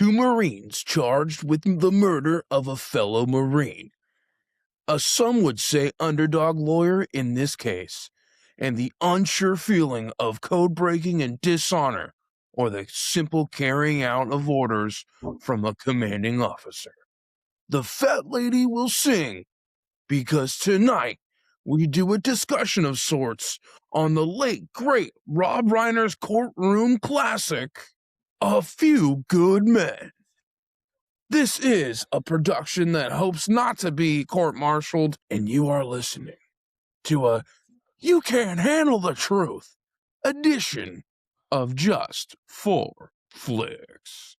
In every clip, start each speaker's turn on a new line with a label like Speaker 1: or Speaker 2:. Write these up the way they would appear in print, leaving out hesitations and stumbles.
Speaker 1: two Marines charged with the murder of a fellow Marine. Some would say underdog lawyer in this case, and the unsure feeling of code breaking and dishonor, or the simple carrying out of orders from a commanding officer. The fat lady will sing, because tonight we do a discussion of sorts on the late, great Rob Reiner's courtroom classic, A Few Good Men. This is a production that hopes not to be court-martialed, and you are listening to a You Can't Handle the Truth edition of Just For Flix.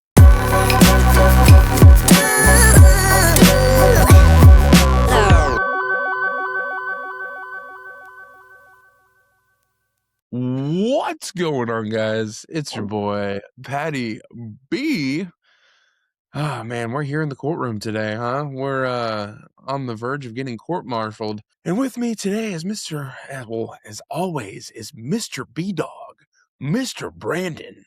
Speaker 1: What's going on, guys? It's your boy, Patty B. Ah, man, we're here in the courtroom today, huh? We're on the verge of getting court-martialed. And with me today is as always, is Mr. B-Dawg, Mr. Brandon.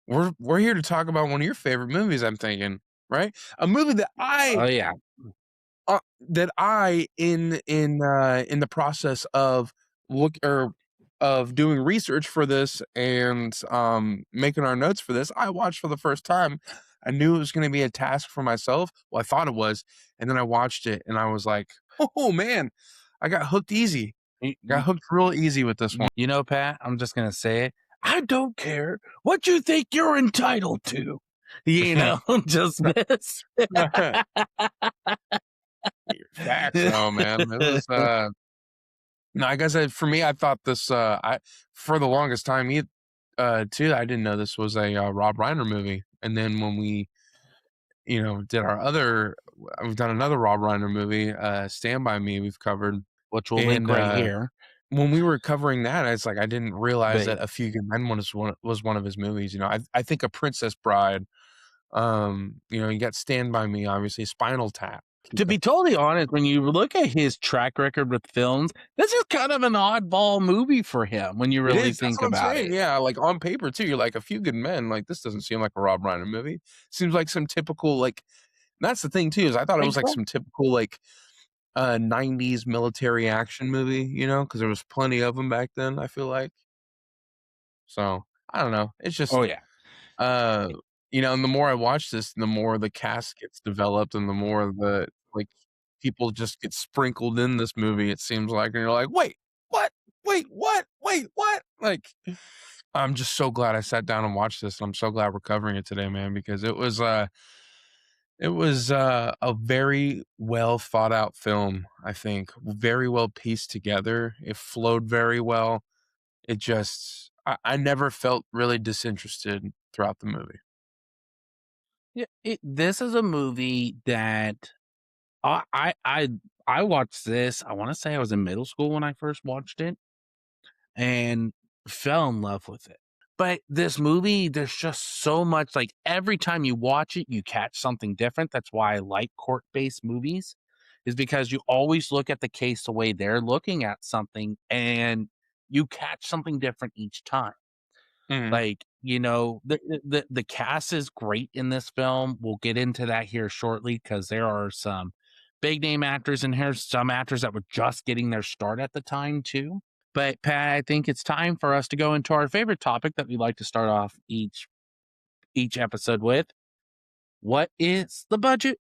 Speaker 1: We're here to talk about one of your favorite movies, I'm thinking, right? A movie that in the process of doing research for this and making our notes for this, I watched for the first time. I knew it was going to be a task for myself. Well, I thought it was, and then I watched it, and I was like, "Oh man, I got hooked easy. Got hooked real easy with this one."
Speaker 2: You know, Pat, I'm just going to say it. I don't care what you think you're entitled to. You know, just this.
Speaker 1: Facts, no, man. It was no, I guess for me, I thought this. For the longest time, too, I didn't know this was a Rob Reiner movie. And then when we, did we've done another Rob Reiner movie, Stand By Me. We've covered,
Speaker 2: which will link right here.
Speaker 1: When we were covering that, it's like I didn't realize that A Few Good Men was one of his movies. I think A Princess Bride. You got Stand By Me, obviously, Spinal Tap.
Speaker 2: To be totally honest, when you look at his track record with films, this is kind of an oddball movie for him when you really think about it.
Speaker 1: Yeah, like on paper too, you're like, A Few Good Men. Like, this doesn't seem like a Rob Reiner movie. Seems like some typical, like, that's the thing too, is I thought it was like some typical, like, 90s military action movie, because there was plenty of them back then, I feel like. So, I don't know. It's just, and the more I watch this, the more the cast gets developed and the more the, like, people just get sprinkled in this movie, it seems like, and you're like, wait, what? Wait, what? Wait, what? Like, I'm just so glad I sat down and watched this, and I'm so glad we're covering it today, man, because it was a very well thought out film, I think. Very well pieced together. It flowed very well. It just, I never felt really disinterested throughout the movie.
Speaker 2: Yeah, this is a movie that I watched this. I want to say I was in middle school when I first watched it and fell in love with it. But this movie, there's just so much, like, every time you watch it, you catch something different. That's why I like court-based movies, is because you always look at the case the way they're looking at something and you catch something different each time.
Speaker 1: Mhm.
Speaker 2: Like, the cast is great in this film. We'll get into that here shortly because there are some big name actors in here, some actors that were just getting their start at the time too. But Pat, I think it's time for us to go into our favorite topic that we like to start off each episode with. What is the budget?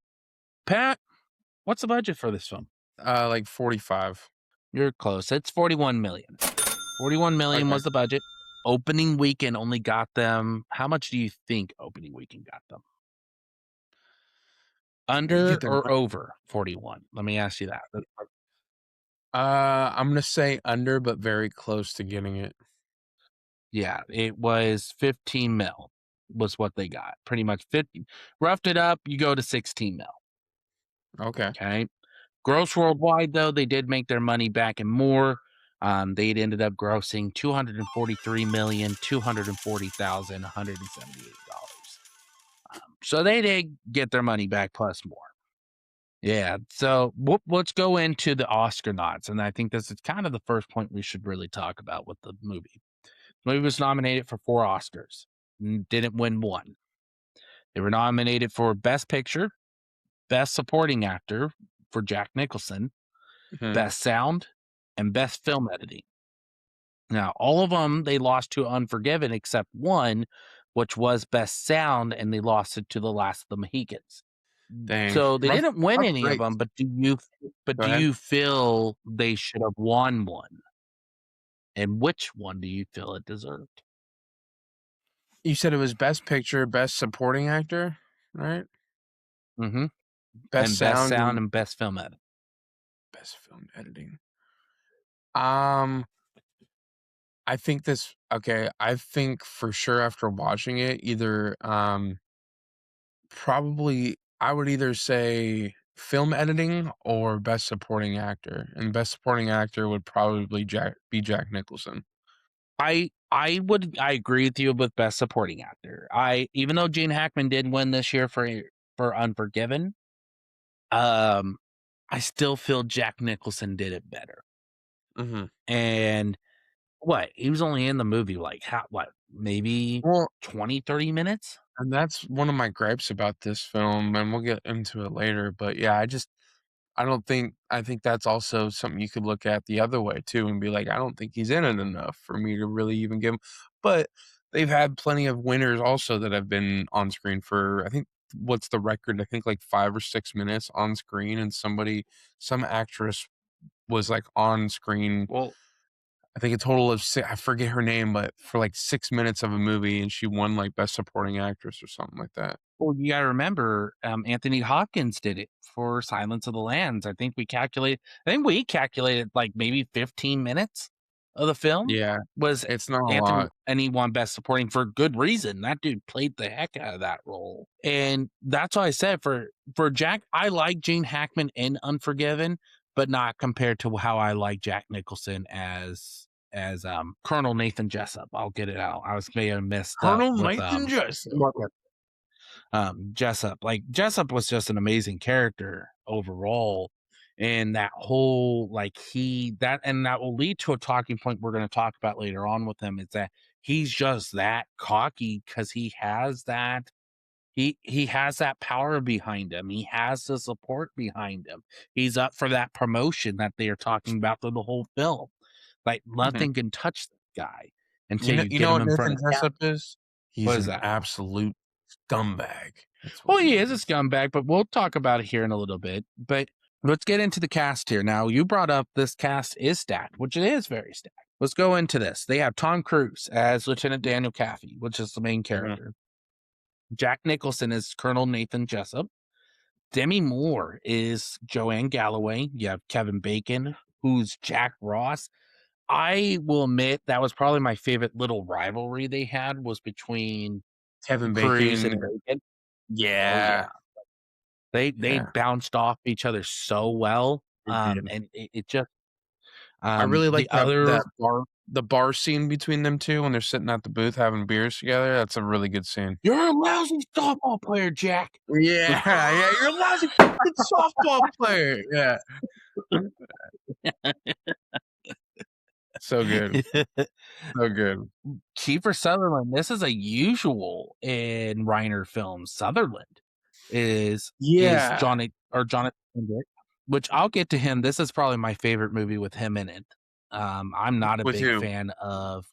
Speaker 2: Pat, what's the budget for this film?
Speaker 1: Like 45.
Speaker 2: You're close. It's 41 million. 41 million was the budget. Opening weekend only got them. How much do you think opening weekend got them? Under or over 41? Let me ask you that.
Speaker 1: I'm going to say under, but very close to getting it.
Speaker 2: Yeah, it was 15 mil was what they got. Pretty much 50. Roughed it up, you go to 16 mil. Okay. Gross worldwide, though, they did make their money back and more. They ended up grossing $243,240,178. So they did get their money back plus more. Yeah. So let's go into the Oscar nods. And I think this is kind of the first point we should really talk about with the movie. The movie was nominated for 4 Oscars. Didn't win one. They were nominated for Best Picture, Best Supporting Actor for Jack Nicholson,
Speaker 1: Mhm.
Speaker 2: Best Sound, and Best Film Editing. Now, all of them, they lost to Unforgiven except one, which was Best Sound, and they lost it to The Last of the Mohicans.
Speaker 1: Dang.
Speaker 2: So they didn't win
Speaker 1: Rough
Speaker 2: any of them,
Speaker 1: breaks.
Speaker 2: but
Speaker 1: Go
Speaker 2: do
Speaker 1: ahead.
Speaker 2: you feel they should have won one? And which one do you feel it deserved?
Speaker 1: You said it was Best Picture, Best Supporting Actor, right?
Speaker 2: Mhm.
Speaker 1: Best
Speaker 2: And Best
Speaker 1: Sound
Speaker 2: Sound
Speaker 1: and
Speaker 2: and Best Film Edit.
Speaker 1: Best Film Editing. Um, I think this okay, I think for sure after watching it, either, probably I would either say film editing or Best Supporting Actor, and Best Supporting Actor would probably be Jack Nicholson.
Speaker 2: I agree with you with Best Supporting Actor. Even though Gene Hackman did win this year for Unforgiven, um, I still feel Jack Nicholson did it better.
Speaker 1: Mhm.
Speaker 2: And what? He was only in the movie like maybe
Speaker 1: Well,
Speaker 2: 20, 30 minutes?
Speaker 1: and that's one of my gripes about this film, and we'll get into it later, but yeah, I don't think I think that's also something you could look at the other way too and be like, "I don't think he's in it enough for me to really even give him." But they've had plenty of winners also that have been on screen for I think what's the record? I think like 5 or 6 minutes on screen, and some actress was, like, on screen,
Speaker 2: Well,
Speaker 1: I think a total of I forget her name, but for, like, 6 minutes of a movie, and she won, like, Best Supporting Actress or something like that.
Speaker 2: you gotta remember, Anthony Hopkins did it for Silence of the Lambs. I think we calculated, like, maybe 15 minutes of the film
Speaker 1: Yeah,
Speaker 2: was
Speaker 1: it's not a
Speaker 2: Anthony,
Speaker 1: lot.
Speaker 2: and he won Best Supporting for good reason. That dude played the heck out of that role, and that's why I said for Jack, I like Gene Hackman in Unforgiven, but not compared to how I like Jack Nicholson as Colonel Nathan Jessup. I'll get it out. I was may have messed up
Speaker 1: Colonel
Speaker 2: with,
Speaker 1: Nathan Jessup.
Speaker 2: Jessup. Like Jessup was just an amazing character overall. And that whole and that will lead to a talking point we're going to talk about later on with him is that he's just that cocky because he has that power behind him. He has the support behind him. He's up for that promotion that they are talking about through the whole film. Like
Speaker 1: Mhm.
Speaker 2: nothing can touch this guy until you
Speaker 1: You
Speaker 2: get
Speaker 1: know
Speaker 2: him
Speaker 1: what
Speaker 2: in front
Speaker 1: Nathan
Speaker 2: of camera.
Speaker 1: Jessup is?
Speaker 2: What
Speaker 1: He's
Speaker 2: is
Speaker 1: an
Speaker 2: that?
Speaker 1: absolute scumbag. That's what
Speaker 2: Well,
Speaker 1: he
Speaker 2: he is a
Speaker 1: is.
Speaker 2: scumbag, but we'll talk about it here in a little bit. But let's get into the cast here. Now, you brought up this cast is stacked, which it is very stacked. Let's go into this. They have Tom Cruise as Lieutenant Daniel Kaffee, which is the main
Speaker 1: Mhm.
Speaker 2: character. Jack Nicholson is Colonel Nathan Jessup. Demi Moore is Joanne Galloway. You have Kevin Bacon, who's Jack Ross. I will admit that was probably my favorite little rivalry they had was between
Speaker 1: Kevin
Speaker 2: Cruise
Speaker 1: Bacon.
Speaker 2: and Bacon. Oh
Speaker 1: Yeah.
Speaker 2: yeah. They
Speaker 1: Yeah,
Speaker 2: bounced off each other so well,
Speaker 1: they did.
Speaker 2: and it just
Speaker 1: I really like
Speaker 2: the other
Speaker 1: the bar scene between them 2 when they're sitting at the booth having beers together. That's a really good scene.
Speaker 2: "You're a lousy softball player, Jack."
Speaker 1: Yeah, yeah, you're a lousy fucking softball player. Yeah. So good. So good.
Speaker 2: Kiefer Sutherland, this is a usual in Reiner films. Sutherland is
Speaker 1: Yeah.
Speaker 2: Jonathan Kendrick, which I'll get to him. This is probably my favorite movie with him in it. I'm not a
Speaker 1: With
Speaker 2: big
Speaker 1: who?
Speaker 2: fan of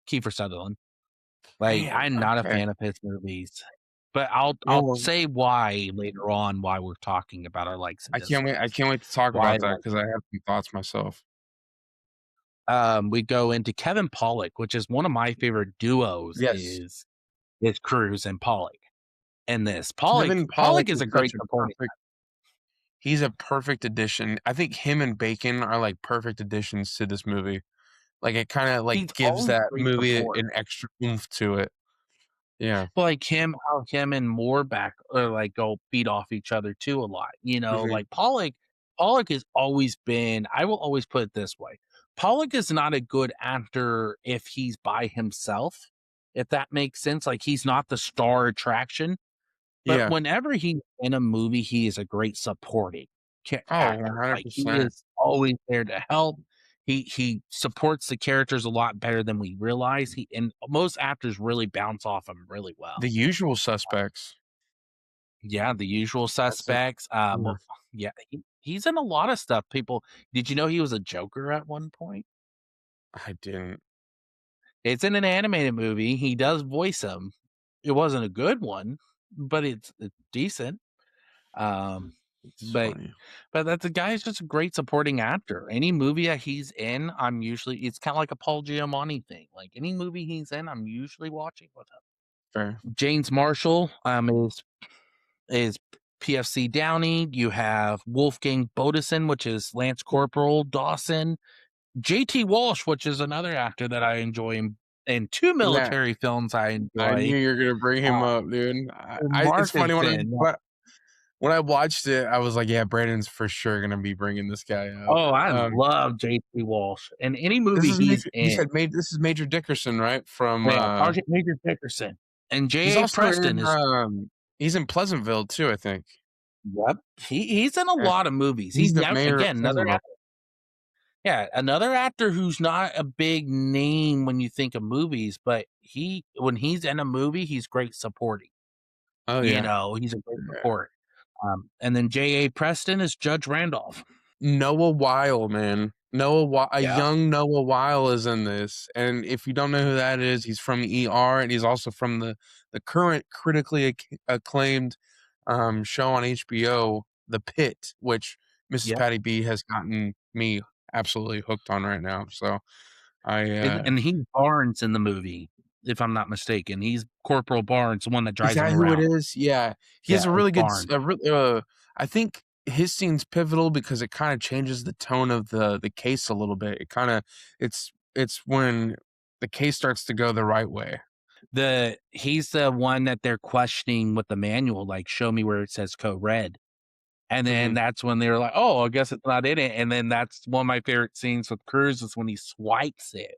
Speaker 2: Kiefer Sutherland. Like,
Speaker 1: Man,
Speaker 2: I'm not a
Speaker 1: okay.
Speaker 2: fan of his movies, but I'll
Speaker 1: Well,
Speaker 2: say why later on, why we're talking about our likes and
Speaker 1: I
Speaker 2: dislikes.
Speaker 1: can't wait to talk
Speaker 2: Why I
Speaker 1: about that
Speaker 2: like
Speaker 1: because I have some thoughts myself.
Speaker 2: we go into Kevin Pollak, which is one of my favorite duos
Speaker 1: Yes.
Speaker 2: is Cruz and Pollak. And this
Speaker 1: Kevin Pollak
Speaker 2: Pollak is
Speaker 1: is
Speaker 2: a
Speaker 1: such
Speaker 2: great
Speaker 1: a
Speaker 2: supporting.
Speaker 1: perfect he's a perfect addition. I think him and Bacon are, like, perfect additions to this movie. Like, it kinda, like,
Speaker 2: He's
Speaker 1: gives
Speaker 2: always
Speaker 1: that
Speaker 2: great
Speaker 1: movie
Speaker 2: support.
Speaker 1: an extra oomph to it. Yeah.
Speaker 2: Like how him and Moore back or like go feed off each other too a lot.
Speaker 1: Mhm.
Speaker 2: Like Pollock has always been, I will always put it this way. Pollock is not a good actor if he's by himself, if that makes sense. Like he's not the star attraction, but
Speaker 1: Yeah.
Speaker 2: whenever he's in a movie, he is a great supporting
Speaker 1: Oh,
Speaker 2: actor. Like he
Speaker 1: 100%.
Speaker 2: is always there to help. He supports the characters a lot better than we realize. He and most actors really bounce off him really well.
Speaker 1: The Usual Suspects.
Speaker 2: Yeah, The Usual
Speaker 1: That's it.
Speaker 2: Suspects.
Speaker 1: Yeah,
Speaker 2: Well, yeah, he's in a lot of stuff. People, did you know he was a Joker at one point?
Speaker 1: I didn't.
Speaker 2: It's in an animated movie. He does voice him. It wasn't a good one, but it's decent. Um,
Speaker 1: It's
Speaker 2: but
Speaker 1: funny.
Speaker 2: that's a guy who's just a great supporting actor. Any movie that he's in, I'm usually it's kind of like a Paul Giamatti thing. Like any movie he's in, I'm usually watching with him.
Speaker 1: Fair.
Speaker 2: James Marshall is PFC Downey. You have Wolfgang Bodison, which is Lance Corporal Dawson. JT Walsh, which is another actor that I enjoy in two
Speaker 1: Yeah,
Speaker 2: military films I
Speaker 1: I
Speaker 2: enjoy.
Speaker 1: knew you were gonna bring him
Speaker 2: Uh,
Speaker 1: up, dude. It's funny
Speaker 2: Markinson.
Speaker 1: when I watched it, I was like, yeah, Brandon's for sure gonna be bringing this guy up.
Speaker 2: Oh, I love JT Walsh. In any
Speaker 1: This
Speaker 2: movie
Speaker 1: is
Speaker 2: he's
Speaker 1: Major. You
Speaker 2: in.
Speaker 1: said this is Major Dickerson, right? From
Speaker 2: Yeah, Sergeant Major Dickerson. And
Speaker 1: he's
Speaker 2: J.A.
Speaker 1: also
Speaker 2: Preston
Speaker 1: in
Speaker 2: is
Speaker 1: he's in Pleasantville too, I think.
Speaker 2: yep. He's in a
Speaker 1: Yeah.
Speaker 2: lot of movies.
Speaker 1: He's
Speaker 2: He's
Speaker 1: the
Speaker 2: now
Speaker 1: mayor of
Speaker 2: again another
Speaker 1: Pleasantville.
Speaker 2: yeah, another actor who's not a big name when you think of movies, but he when he's in a movie, he's great supporting.
Speaker 1: Oh
Speaker 2: You
Speaker 1: yeah.
Speaker 2: know, he's a great
Speaker 1: Yeah.
Speaker 2: support. And then J.A. Preston is Judge Randolph.
Speaker 1: Noah Weil, man. A
Speaker 2: Yeah.
Speaker 1: young Noah Weil is in this, and if you don't know who that is, he's from ER, and he's also from the current critically acclaimed show on HBO, The Pit, which Mrs.
Speaker 2: Yep.
Speaker 1: Patty B has gotten me absolutely hooked on right now. So I
Speaker 2: And he's Barnes in the movie, if I'm not mistaken. He's Corporal Barnes, the one that
Speaker 1: is
Speaker 2: drives him
Speaker 1: that who it
Speaker 2: around.
Speaker 1: is? Yeah, he
Speaker 2: Yeah,
Speaker 1: has a
Speaker 2: it's
Speaker 1: really good,
Speaker 2: Barnes.
Speaker 1: I think his scene's pivotal because it kind of changes the tone of the case a little bit. It's when the case starts to go the right way.
Speaker 2: He's the one that they're questioning with the manual, like, "Show me where it says code red." And then
Speaker 1: Mhm.
Speaker 2: that's when they were like, "Oh, I guess it's not in it." And then that's one of my favorite scenes with Cruz is when he swipes it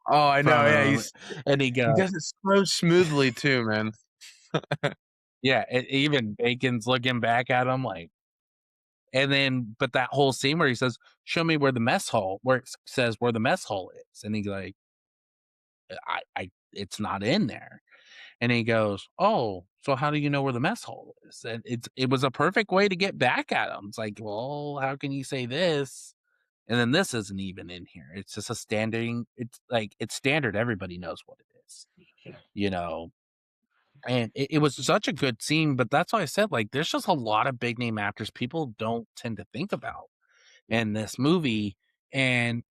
Speaker 1: Oh, I know. Yeah,
Speaker 2: from and he
Speaker 1: he
Speaker 2: goes
Speaker 1: does it so smoothly too, man.
Speaker 2: yeah, even Bacon's looking back at him like and then but that whole scene where he says, "Show me where the mess hall," where it says where the mess hall is, and he's like, I it's not in there." And he goes, "Oh, so how do you know where the mess hall is?" And it was a perfect way to get back at him. It's like, "Well, how can you say this? And then this isn't even in here. It's just a standing it's like it's standard. Everybody knows what it is, you know." And it was such a good scene, but that's why I said, like, there's just a lot of big name actors people don't tend to think about in this movie. And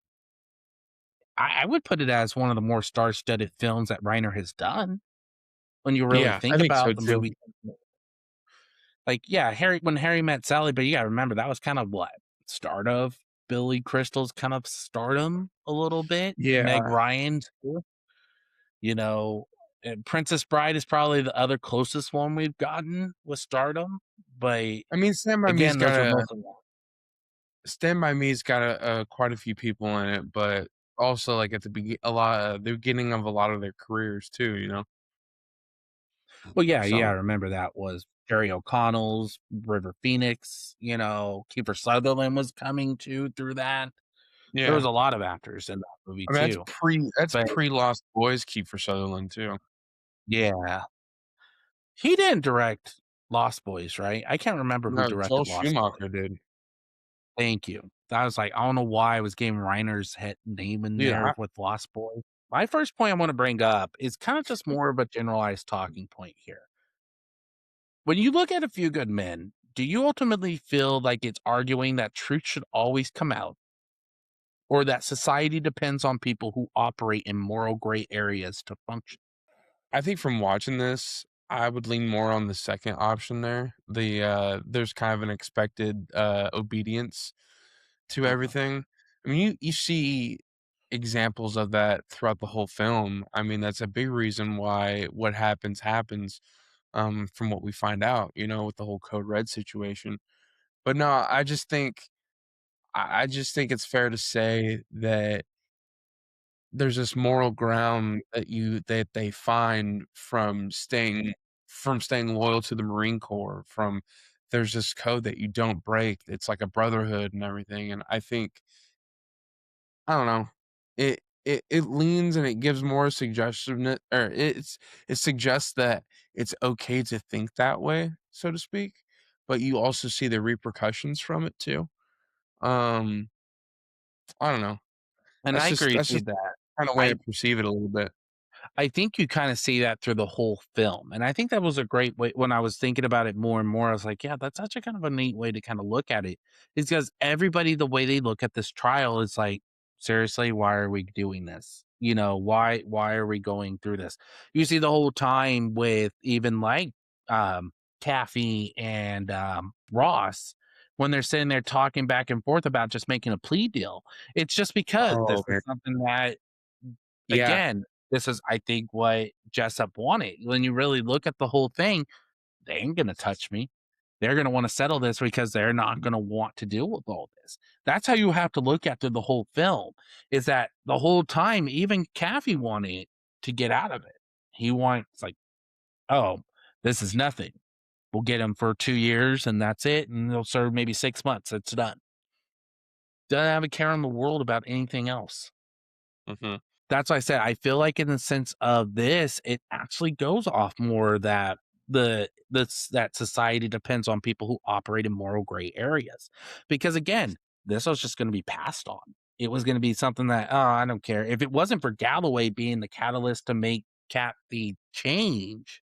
Speaker 2: I would put it as one of the more star-studded films that Reiner has done when you really
Speaker 1: Yeah, I
Speaker 2: think
Speaker 1: think so
Speaker 2: about the
Speaker 1: too.
Speaker 2: movie. Like, yeah, Harry Met Sally, but you gotta remember that was kind of what? Start of Billy Crystal's kind of stardom a little bit. Meg
Speaker 1: Yeah,
Speaker 2: Ryan too, you know, and Princess Bride is probably the other closest one we've gotten with stardom, but
Speaker 1: I mean,
Speaker 2: again, those are mostly
Speaker 1: Stand by Me's got quite a few people in it, but also like at a lot the beginning of a lot of their careers too. You know,
Speaker 2: well, yeah, I
Speaker 1: so
Speaker 2: remember that was Jerry O'Connell's River Phoenix, Kiefer Sutherland was coming too through that. There was
Speaker 1: yeah.
Speaker 2: a lot of actors in that movie
Speaker 1: I mean,
Speaker 2: too,
Speaker 1: that's
Speaker 2: but
Speaker 1: pre Lost Boys Kiefer Sutherland too.
Speaker 2: yeah. He didn't direct Lost Boys, right? I can't remember who
Speaker 1: No, Joel
Speaker 2: directed Lost Boys.
Speaker 1: Schumacher did.
Speaker 2: Thank you. I was like, I don't know why I was getting Reiner's head name in
Speaker 1: Dude,
Speaker 2: there with Lost Boys. My first point I want to bring up is kind of just more of a generalized talking point here. When you look at A Few Good Men, do you ultimately feel like it's arguing that truth should always come out, or that society depends on people who operate in moral gray areas to function?
Speaker 1: I think from watching this, I would lean more on the second option there. There's kind of an expected obedience to everything. I mean, you see examples of that throughout the whole film. I mean, that's a big reason why what happens happens, from what we find out, with the whole Code Red situation. But no, I just think it's fair to say that there's this moral ground that they find from staying loyal to the Marine Corps, from there's this code that you don't break. It's like a brotherhood and everything, and I don't know. It leans and it gives more suggestiveness, or it suggests that it's okay to think that way. so to speak, but you also see the repercussions from it too. Um, I don't know.
Speaker 2: And I agree
Speaker 1: That's just
Speaker 2: with that.
Speaker 1: kind of way I
Speaker 2: I
Speaker 1: perceive it a little bit.
Speaker 2: I think you kinda see that through the whole film, and I think that was a great way when I was thinking about it more and more, I was like, "Yeah, that's such a kind of a neat way to kinda look at it," is because everybody, the way they look at this trial is like, "Seriously, why are we doing this?" You know, "Why are we going through this?" You see the whole time with even, like, Caffey and, Ross, when they're sitting there talking back and forth about just making a plea deal, it's just because this
Speaker 1: Oh,
Speaker 2: is
Speaker 1: man.
Speaker 2: something that
Speaker 1: Yeah.
Speaker 2: again, this is, I think, what Jessup wanted. When you really look at the whole thing, they ain't gonna touch me. They're gonna wanna settle this because they're not gonna want to deal with all this. That's how you have to look at the whole film, is that the whole time, even Caffey wanted to get out of it. He wants like, "Oh, this is nothing. We'll get him for 2 years and that's it, and they'll serve maybe 6 months. It's done." Doesn't have a care in the world about anything else.
Speaker 1: Mhm.
Speaker 2: That's why I said I feel like in the sense of this, it actually goes off more that that society depends on people who operate in moral gray areas. Because again, this was just gonna be passed on. It was gonna be something that, "Oh, I don't care." If it wasn't for Galloway being the catalyst to make Caffey change,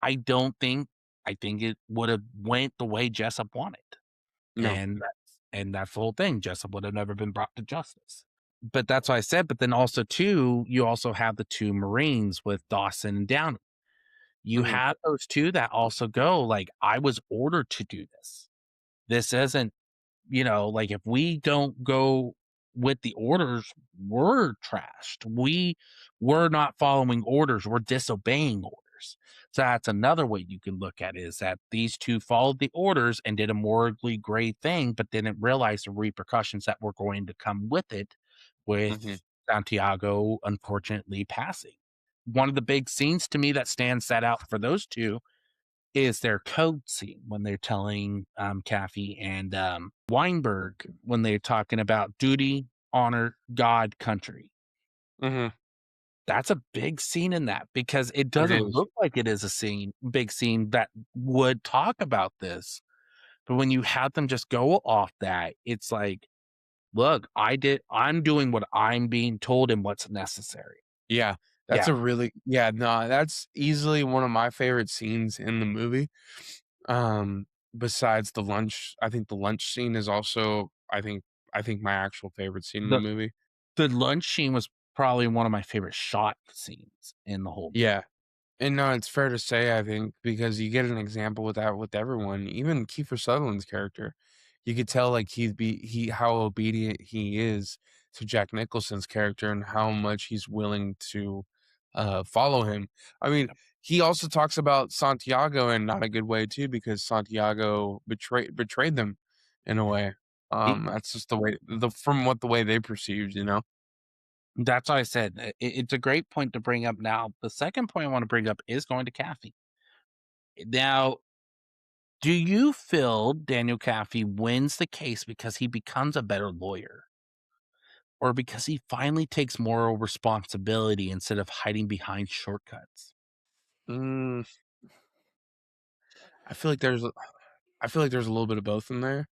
Speaker 2: I think it would have went the way Jessup wanted.
Speaker 1: No.
Speaker 2: And that's the whole thing. Jessup would have never been brought to justice. But that's why I said, but then also too, you also have the 2 Marines with Dawson and Downey. You
Speaker 1: Mhm.
Speaker 2: have those 2 that also go like, "I was ordered to do this. This isn't, like, if we don't go with the orders, we're trashed. We're not following orders, we're disobeying orders." So that's another way you can look at it, is that these 2 followed the orders and did a morally great thing, but didn't realize the repercussions that were going to come with it,
Speaker 1: Mhm.
Speaker 2: with Santiago unfortunately passing. One of the big scenes to me that stands that out for those 2 is their code scene when they're telling, Caffey and, Weinberg when they're talking about duty, honor, God, country.
Speaker 1: Mhm.
Speaker 2: That's a big scene in that because it
Speaker 1: It
Speaker 2: doesn't
Speaker 1: is.
Speaker 2: look like it is a big scene that would talk about this. But when you have them just go off that, it's like, look, I'm doing what I'm being told and what's necessary.
Speaker 1: Yeah. That's
Speaker 2: Yeah.
Speaker 1: a really yeah, no, that's easily one of my favorite scenes in the movie. Besides the lunch, I think the lunch scene is also I think my actual favorite scene in the
Speaker 2: The
Speaker 1: movie.
Speaker 2: the lunch scene was probably one of my favorite shot scenes in the whole movie.
Speaker 1: Yeah. And no, it's fair to say, I think, because you get an example with that with everyone, even Kiefer Sutherland's character. You could tell like he how obedient he is to Jack Nicholson's character and how much he's willing to follow him. I mean,
Speaker 2: Yep.
Speaker 1: he also talks about Santiago in not a good way too, because Santiago betrayed them in a way.
Speaker 2: He
Speaker 1: That's just the way from what the way they perceived, you know.
Speaker 2: That's why I said it's a great point to bring up now. The second point I wanna bring up is going to Caffey. Now, do you feel Daniel Kaffee wins the case because he becomes a better lawyer, or because he finally takes moral responsibility instead of hiding behind shortcuts?
Speaker 1: Mm, I feel like there's I feel like there's a little bit of both in there.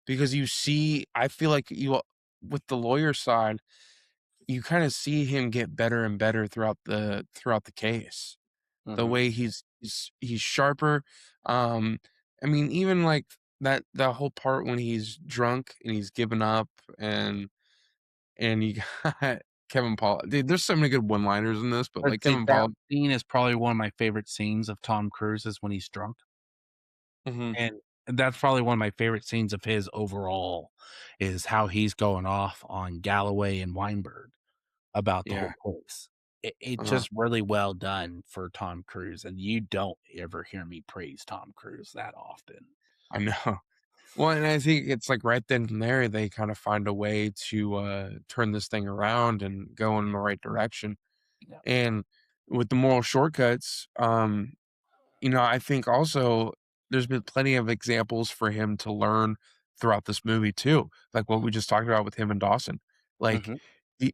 Speaker 1: Because you see I feel like you with the lawyer side, you kinda see him get better and better throughout the case. The
Speaker 2: Mhm.
Speaker 1: way he's sharper, um, I mean, even, like, that whole part when he's drunk and he's given up and you got Kevin Paul dude, there's so many good one-liners in this, but,
Speaker 2: But
Speaker 1: like,
Speaker 2: see,
Speaker 1: Kevin
Speaker 2: that
Speaker 1: Paul
Speaker 2: scene is probably one of my favorite scenes of Tom Cruise is when he's drunk,
Speaker 1: Mhm,
Speaker 2: and that's probably one of my favorite scenes of his overall, is how he's going off on Galloway and Weinberg about the
Speaker 1: yeah,
Speaker 2: whole case. It's
Speaker 1: uh-huh,
Speaker 2: just really well done for Tom Cruise, and you don't ever hear me praise Tom Cruise that often.
Speaker 1: I know. Well, and I think it's, like, right then and there, they kinda find a way to, turn this thing around and go in the right direction.
Speaker 2: Yeah.
Speaker 1: And with the moral shortcuts, I think also there's been plenty of examples for him to learn throughout this movie too, like what we just talked about with him and Dawson. Like
Speaker 2: Mhm.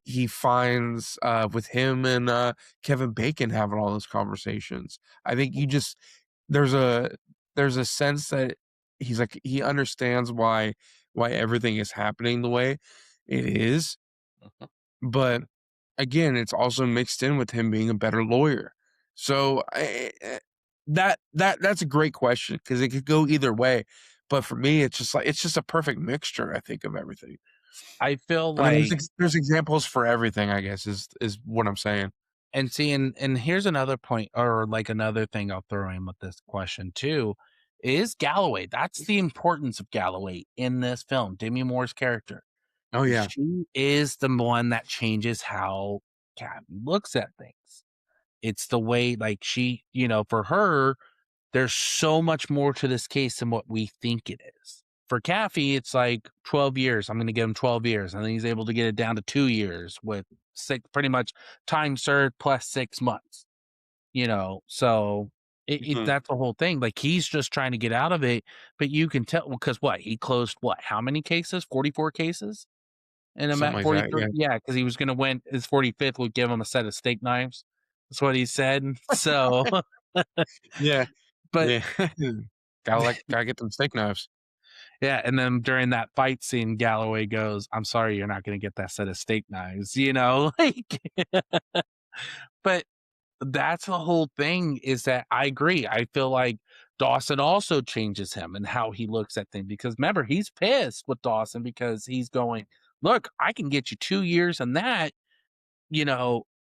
Speaker 1: he finds with him and Kevin Bacon having all those conversations. I think you just
Speaker 3: there's a there's a sense that he's like he understands why everything is happening the way it is,
Speaker 2: Mhm.
Speaker 3: but again, it's also mixed in with him being a better lawyer. So that's a great question because it could go either way. But for me, it's just like it's just a perfect mixture, I think, of everything.
Speaker 2: I feel
Speaker 3: I mean,
Speaker 2: like
Speaker 3: there's examples for everything, I guess, is what I'm saying.
Speaker 2: and see, and here's another point or like another thing I'll throw in with this question too, is Galloway. That's the importance of Galloway in this film, Demi Moore's character.
Speaker 3: Oh yeah.
Speaker 2: She is the one that changes how Cat looks at things. It's the way like she, for her, there's so much more to this case than what we think it is. For Caffey, it's like 12 years. I'm going to give him 12 years. And then he's able to get it down to 2 years with six, pretty much time served plus 6 months, So
Speaker 3: Mhm.
Speaker 2: that's the whole thing. Like he's just trying to get out of it. But you can tell because what? He closed what? How many cases? 44 cases? And I'm
Speaker 3: Something
Speaker 2: at
Speaker 3: like that,
Speaker 2: 43.
Speaker 3: yeah.
Speaker 2: Yeah, because he was going to win his 45th would give him a set of steak knives. That's what he said. So,
Speaker 3: Yeah.
Speaker 2: but
Speaker 3: Yeah. Gotta get them steak knives.
Speaker 2: yeah, and then during that fight scene, Galloway goes, "I'm sorry, you're not gonna get that set of steak knives," like, but that's the whole thing is that I agree. I feel like Dawson also changes him and how he looks at things because remember, he's pissed with Dawson because he's going, "Look, I can get you 2 years and that,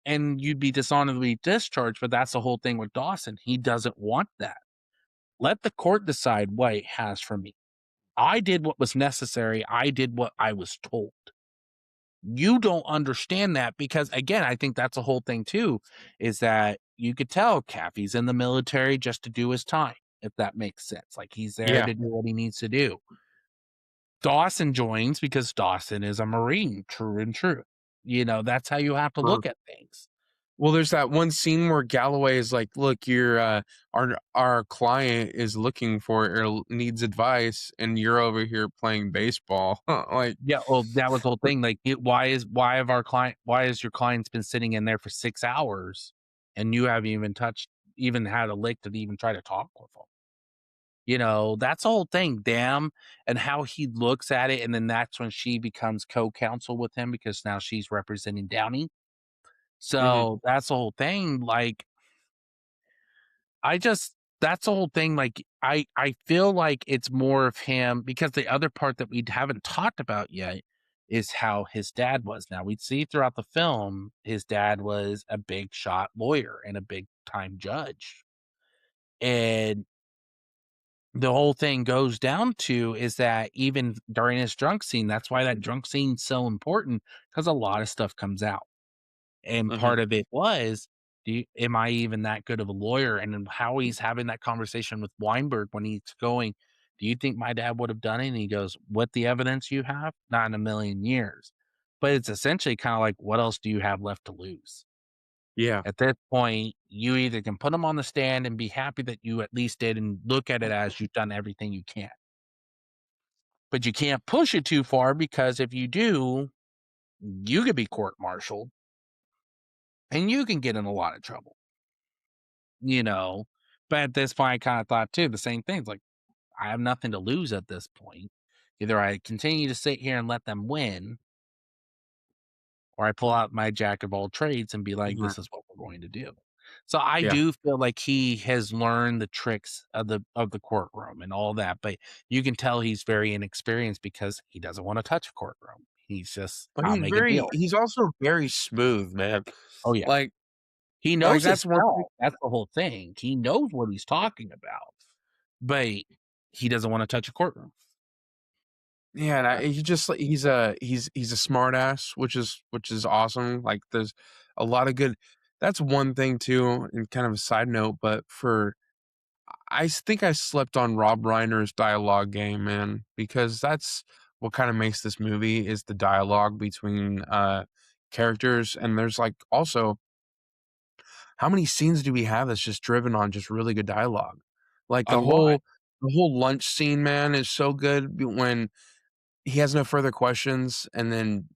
Speaker 2: and you'd be dishonorably discharged," but that's the whole thing with Dawson. He doesn't want that. Let the court decide what it has for me. I did what was necessary. I did what I was told. You don't understand that because, again, I think that's the whole thing too, is that you could tell Caffey's in the military just to do his time, if that makes sense. Like he's there
Speaker 3: Yeah.
Speaker 2: to do what he needs to do. Dawson joins because Dawson is a Marine, true and true. That's how you have to look at things.
Speaker 3: Well, there's that one scene where Galloway is like, "Look, our client is looking for or needs advice, and you're over here playing baseball." Like,
Speaker 2: Yeah, well, that was the whole thing. Like, why has your clients been sitting in there for 6 hours and you haven't even had a lick to even try to talk with them? That's the whole thing. Damn, and how he looks at it, and then that's when she becomes co-counsel with him because now she's representing Downey.
Speaker 3: mhm,
Speaker 2: So that's the whole thing. Like, I just that's the whole thing. Like, I feel like it's more of him because the other part that we haven't talked about yet is how his dad was. Now we'd see throughout the film, his dad was a big shot lawyer and a big time judge. And the whole thing goes down to is that even during his drunk scene, that's why that drunk scene's so important because a lot of stuff comes out. And
Speaker 3: mhm,
Speaker 2: part of it was, am I even that good of a lawyer? And then how he's having that conversation with Weinberg when he's going, do you think my dad would have done it? And he goes, what the evidence you have? Not in a million years. But it's essentially kind of like, what else do you have left to lose?
Speaker 3: yeah.
Speaker 2: At this point, you either can put him on the stand and be happy that you at least did and look at it as you've done everything you can. But you can't push it too far because if you do, you could be court martialed and you can get in a lot of trouble. you know. But at this point, I kind of thought too the same things. Like I have nothing to lose at this point. Either I continue to sit here and let them win, or I pull out my jack of all trades and be like,
Speaker 3: Mhm,
Speaker 2: "This is what we're going to do." So I
Speaker 3: yeah.
Speaker 2: do feel like he has learned the tricks of the courtroom and all that, but you can tell he's very inexperienced because he doesn't want to touch a courtroom. He's just,
Speaker 3: But
Speaker 2: I'll make a deal.
Speaker 3: he's also very smooth, man.
Speaker 2: Oh yeah,
Speaker 3: Like
Speaker 2: he knows his
Speaker 3: that's one thing.
Speaker 2: stuff. That's the whole thing. He knows what he's talking about, but he doesn't want to touch a courtroom.
Speaker 3: Yeah, and he just like he's a smart ass, which is awesome. Like there's a lot of good that's one thing too, and kind of a side note, but for think I slept on Rob Reiner's dialogue game, man, because that's what kind of makes this movie is the dialogue between characters, and there's like also how many scenes do we have that's just driven on just really good dialogue? Like
Speaker 2: A lot.
Speaker 3: the whole lunch scene, man, is so good when he has no further questions, and then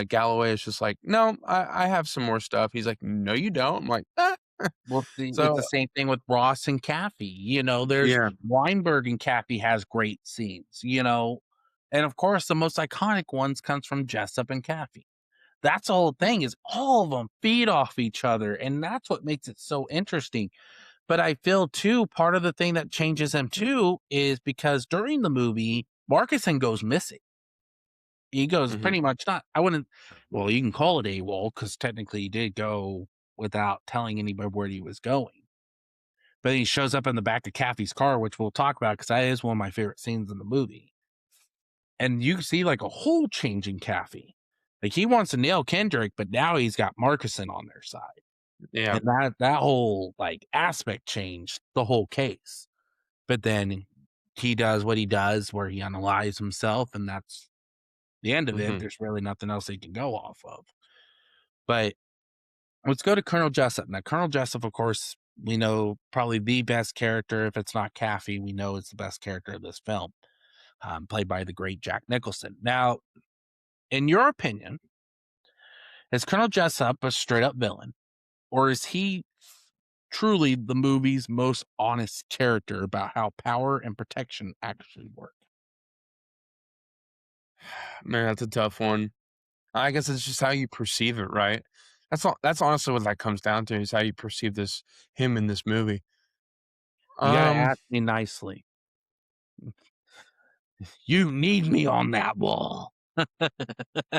Speaker 3: Galloway is just like, "No, I have some more stuff." He's like, "No, you don't." I'm like, "Ah."
Speaker 2: Well, it's the
Speaker 3: So
Speaker 2: same thing with Ross and Caffey. There's
Speaker 3: yeah,
Speaker 2: Weinberg and Caffey has great scenes. And of course, the most iconic ones comes from Jessup and Caffey. That's the whole thing is all of them feed off each other, and that's what makes it so interesting. But I feel too, part of the thing that changes him too is because during the movie, Markinson goes missing. He goes
Speaker 3: mhm,
Speaker 2: pretty much not. I wouldn't. Well, you can call it AWOL because technically he did go without telling anybody where he was going. But he shows up in the back of Caffey's car, which we'll talk about because that is one of my favorite scenes in the movie. And you see like a whole change in Caffey. Like he wants to nail Kendrick, but now he's got Markison on their side.
Speaker 3: yeah,
Speaker 2: And that whole like aspect changed the whole case. But then he does what he does where he unalives himself, and that's the end of it.
Speaker 3: mhm.
Speaker 2: There's really nothing else he can go off of. But let's go to Colonel Jessup. Now, Colonel Jessup, of course, we know probably the best character. If it's not Caffey, we know it's the best character of this film, played by the great Jack Nicholson. Now, in your opinion, is Colonel Jessup a straight up villain, or is he truly the movie's most honest character about how power and protection actually work?
Speaker 3: Man, that's a tough one. I guess it's just how you perceive it, right? That's all. That's honestly what that comes down to is how you perceive him in this movie.
Speaker 2: You got to
Speaker 3: Um,
Speaker 2: ask me nicely. You need me on that wall.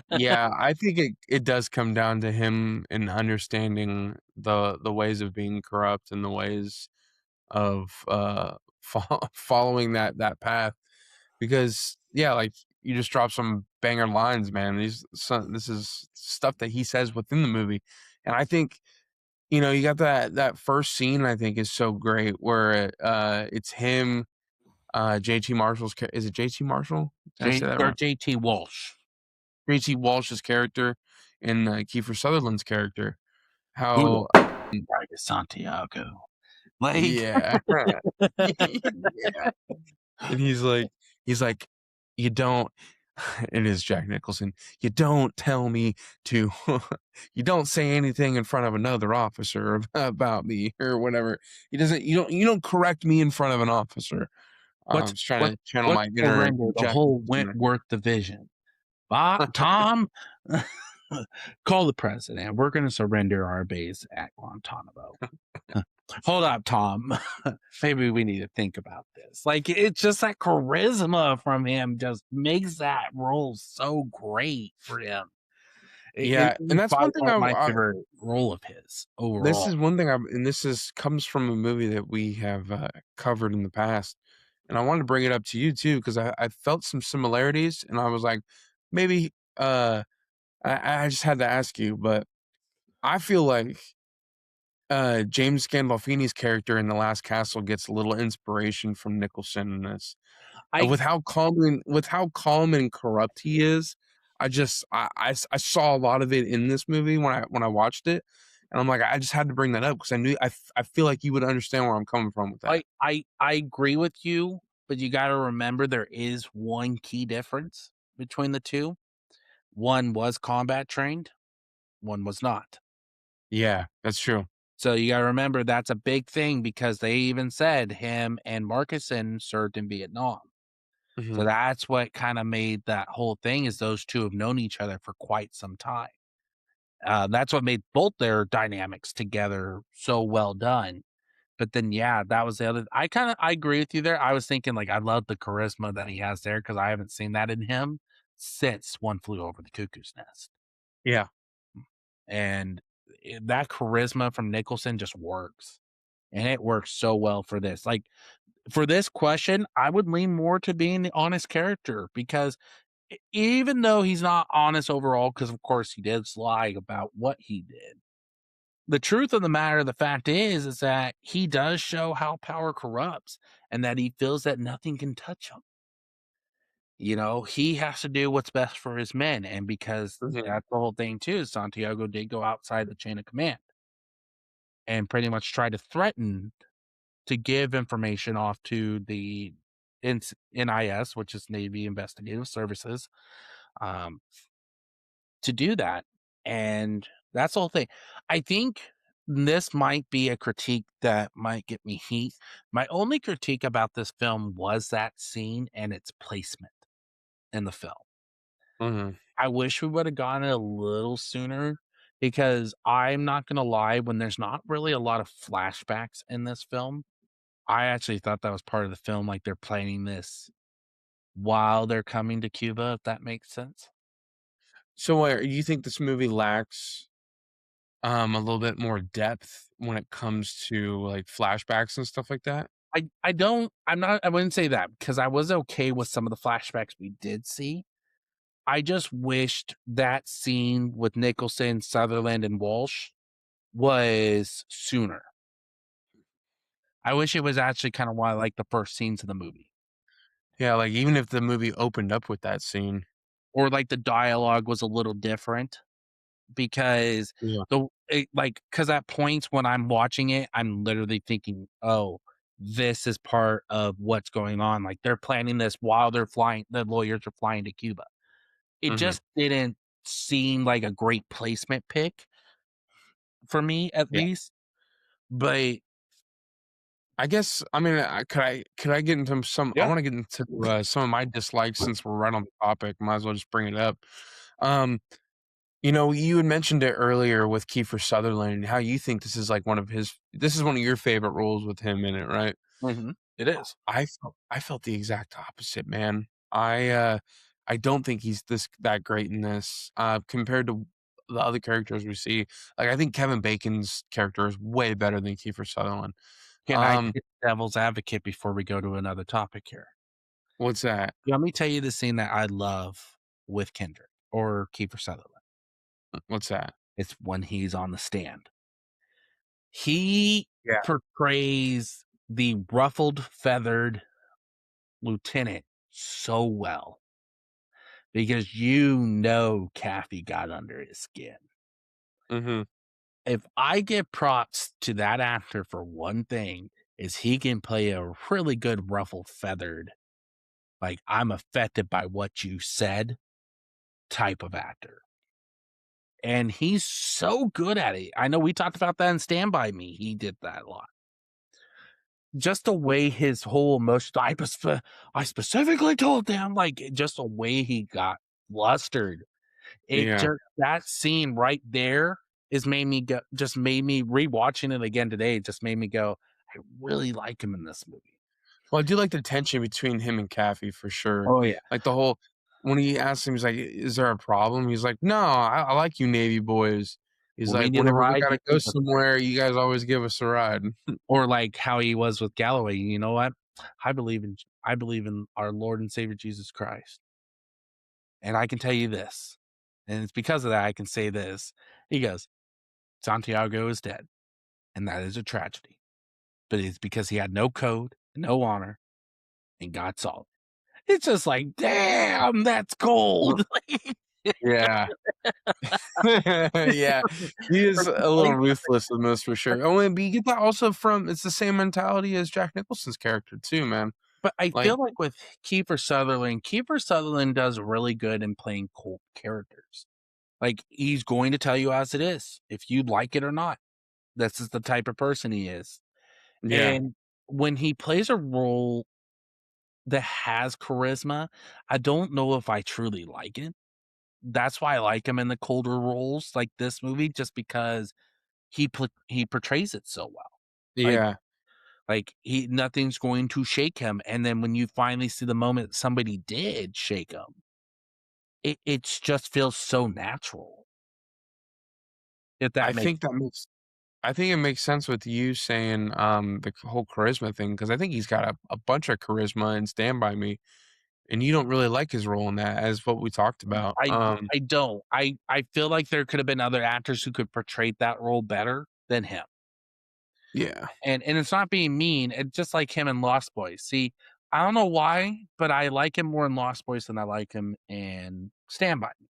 Speaker 3: yeah, I think it does come down to him in understanding the ways of being corrupt and the ways of following that path. Because yeah, like you just dropped some banger lines, man. This is stuff that he says within the movie, and I think you got that first scene. I think is so great where it's him, JT Marshall's. Is it JT Marshall? Did I say that
Speaker 2: Or
Speaker 3: right?
Speaker 2: JT Walsh.
Speaker 3: JT Walsh's character and Kiefer Sutherland's character.
Speaker 2: Who the
Speaker 3: How
Speaker 2: right is Santiago? Like,
Speaker 3: yeah, yeah. And he's like, "You don't." It is Jack Nicholson. "You don't tell me to you don't say anything in front of another officer about me," or whatever. You don't correct me in front of an officer.
Speaker 2: what's
Speaker 3: Just trying
Speaker 2: what
Speaker 3: to channel
Speaker 2: what's
Speaker 3: my inner
Speaker 2: surrender? The
Speaker 3: Jack
Speaker 2: whole
Speaker 3: Nicholson
Speaker 2: Wentworth division. Tom, call the president. We're going to surrender our base at Guantanamo. Hold up, Tom. Maybe we need to think about this. Like, it's just that charisma from him just makes that role so great for him.
Speaker 3: Yeah, and
Speaker 2: It's
Speaker 3: that's
Speaker 2: by
Speaker 3: one thing
Speaker 2: far my favorite role of his
Speaker 3: this
Speaker 2: overall.
Speaker 3: is one thing and this is comes from a movie that we have covered in the past, and I wanted to bring it up to you too because I felt some similarities, and I was like, maybe I just had to ask you, but I feel like James Gandolfini's character in The Last Castle gets a little inspiration from Nicholson in this.
Speaker 2: I
Speaker 3: With how calm and corrupt he is, I saw a lot of it in this movie when I watched it, and I'm like, I just had to bring that up because I feel like you would understand where I'm coming from with that.
Speaker 2: I agree with you, but you got to remember there is one key difference between the two. One was combat trained, one was not.
Speaker 3: Yeah, that's true.
Speaker 2: So you got to remember that's a big thing because they even said him and Markison served in Vietnam. So
Speaker 3: Mhm.
Speaker 2: that's what kind of made that whole thing is those two have known each other for quite some time. That's what made both their dynamics together so well done. But then, yeah, that was the other. I agree with you there. I was thinking like I love the charisma that he has there because I haven't seen that in him since One Flew Over the Cuckoo's Nest,
Speaker 3: Yeah.
Speaker 2: and that charisma from Nicholson just works, and it works so well for this. Like for this question, I would lean more to being the honest character because even though he's not honest overall, because of course he did lie about what he did. The truth of the matter, the fact is that he does show how power corrupts and that he feels that nothing can touch him. He has to do what's best for his men. And because
Speaker 3: Mhm.
Speaker 2: that's the whole thing, too, Santiago did go outside the chain of command and pretty much try to threaten to give information off to the NIS, which is Navy Investigative Services, um, to do that. And that's the whole thing. I think this might be a critique that might get me heat. My only critique about this film was that scene and its placement in the film.
Speaker 3: Mhm.
Speaker 2: I wish we would have gotten it a little sooner because I'm not gonna lie, when there's not really a lot of flashbacks in this film, I actually thought that was part of the film, like they're planning this while they're coming to Cuba, if that makes sense.
Speaker 3: So, you think this movie lacks, a little bit more depth when it comes to, like, flashbacks and stuff like that?
Speaker 2: I wouldn't say that because I was okay with some of the flashbacks we did see. I just wished that scene with Nicholson, Sutherland, and Walsh was sooner. I wish it was actually kind of why I like the first scenes of the movie.
Speaker 3: Yeah, like, even if the movie opened up with that scene.
Speaker 2: Or like the dialogue was a little different because
Speaker 3: Yeah.
Speaker 2: because at points when I'm watching it, I'm literally thinking, oh, this is part of what's going on. Like they're planning this while the lawyers are flying to Cuba. It
Speaker 3: Mhm.
Speaker 2: just didn't seem like a great placement pick for me, at
Speaker 3: Yeah.
Speaker 2: least. But
Speaker 3: I guess, I mean, could I get into some I
Speaker 2: yeah.
Speaker 3: wanna get into, some of my dislikes since we're right on the topic, might as well just bring it up. Um, you had mentioned it earlier with Kiefer Sutherland and how you think this is one of your favorite roles with him in it, right?
Speaker 2: Mhm. It is.
Speaker 3: I felt the exact opposite, man. I don't think he's that great in this, compared to the other characters we see. Like, I think Kevin Bacon's character is way better than Kiefer Sutherland.
Speaker 2: Can I
Speaker 3: Um,
Speaker 2: play devil's advocate before we go to another topic here?
Speaker 3: what's that?
Speaker 2: Let me tell you the scene that I love with Kendrick or Kiefer Sutherland.
Speaker 3: What's that?
Speaker 2: It's when he's on the stand. He
Speaker 3: Yeah.
Speaker 2: portrays the ruffled, feathered lieutenant so well because Caffey got under his skin.
Speaker 3: Mhm.
Speaker 2: If I give props to that actor for one thing, is he can play a really good ruffled, feathered, like I'm affected by what you said type of actor. And he's so good at it. I know we talked about that in Stand By Me. He did that a lot. Just the way his whole emotion, I specifically told them, like, just the way he got flustered. It
Speaker 3: Yeah.
Speaker 2: just, that scene right there is made me go, just made me rewatching it again today. It just made me go, I really like him in this movie.
Speaker 3: Well, I do like the tension between him and Caffey for sure.
Speaker 2: Oh, yeah.
Speaker 3: Like, the whole when he asks him, he's like, "Is there a problem?" He's like, "No, I like you Navy boys." He's
Speaker 2: When we
Speaker 3: like,
Speaker 2: need a
Speaker 3: "Whenever we
Speaker 2: ride,
Speaker 3: gotta
Speaker 2: you
Speaker 3: go
Speaker 2: keep us right.
Speaker 3: somewhere, you guys always give us a ride."
Speaker 2: Or like how he was with Galloway. You know what? I believe in our Lord and Savior Jesus Christ. And I can tell you this, and it's because of that I can say this. He goes, Santiago is dead, and that is a tragedy. But it's because he had no code, no honor, and God saw it. It's just like, damn, that's cold.
Speaker 3: Yeah. Yeah. He is a little ruthless in this for sure. Oh, and but you get that also from it's the same mentality as Jack Nicholson's character too, man.
Speaker 2: But I
Speaker 3: Like,
Speaker 2: feel like with Kiefer Sutherland does really good in playing cold characters. Like he's going to tell you as it is, if you like it or not. This is the type of person he is.
Speaker 3: yeah.
Speaker 2: And when he plays a role that has charisma, I don't know if I truly like it. That's why I like him in the colder roles like this movie, just because he portrays it so well. Like
Speaker 3: Yeah.
Speaker 2: he nothing's going to shake him, and then when you finally see the moment somebody did shake him, it's just feels so natural, if
Speaker 3: I
Speaker 2: that makes
Speaker 3: think that makes I think it makes sense with you saying, the whole charisma thing because I think he's got a bunch of charisma in Stand By Me, and you don't really like his role in that as what we talked about.
Speaker 2: I don't. I feel like there could have been other actors who could portray that role better than him.
Speaker 3: Yeah.
Speaker 2: And it's not being mean, it's just like him in Lost Boys. See, I don't know why, but I like him more in Lost Boys than I like him in Stand By Me.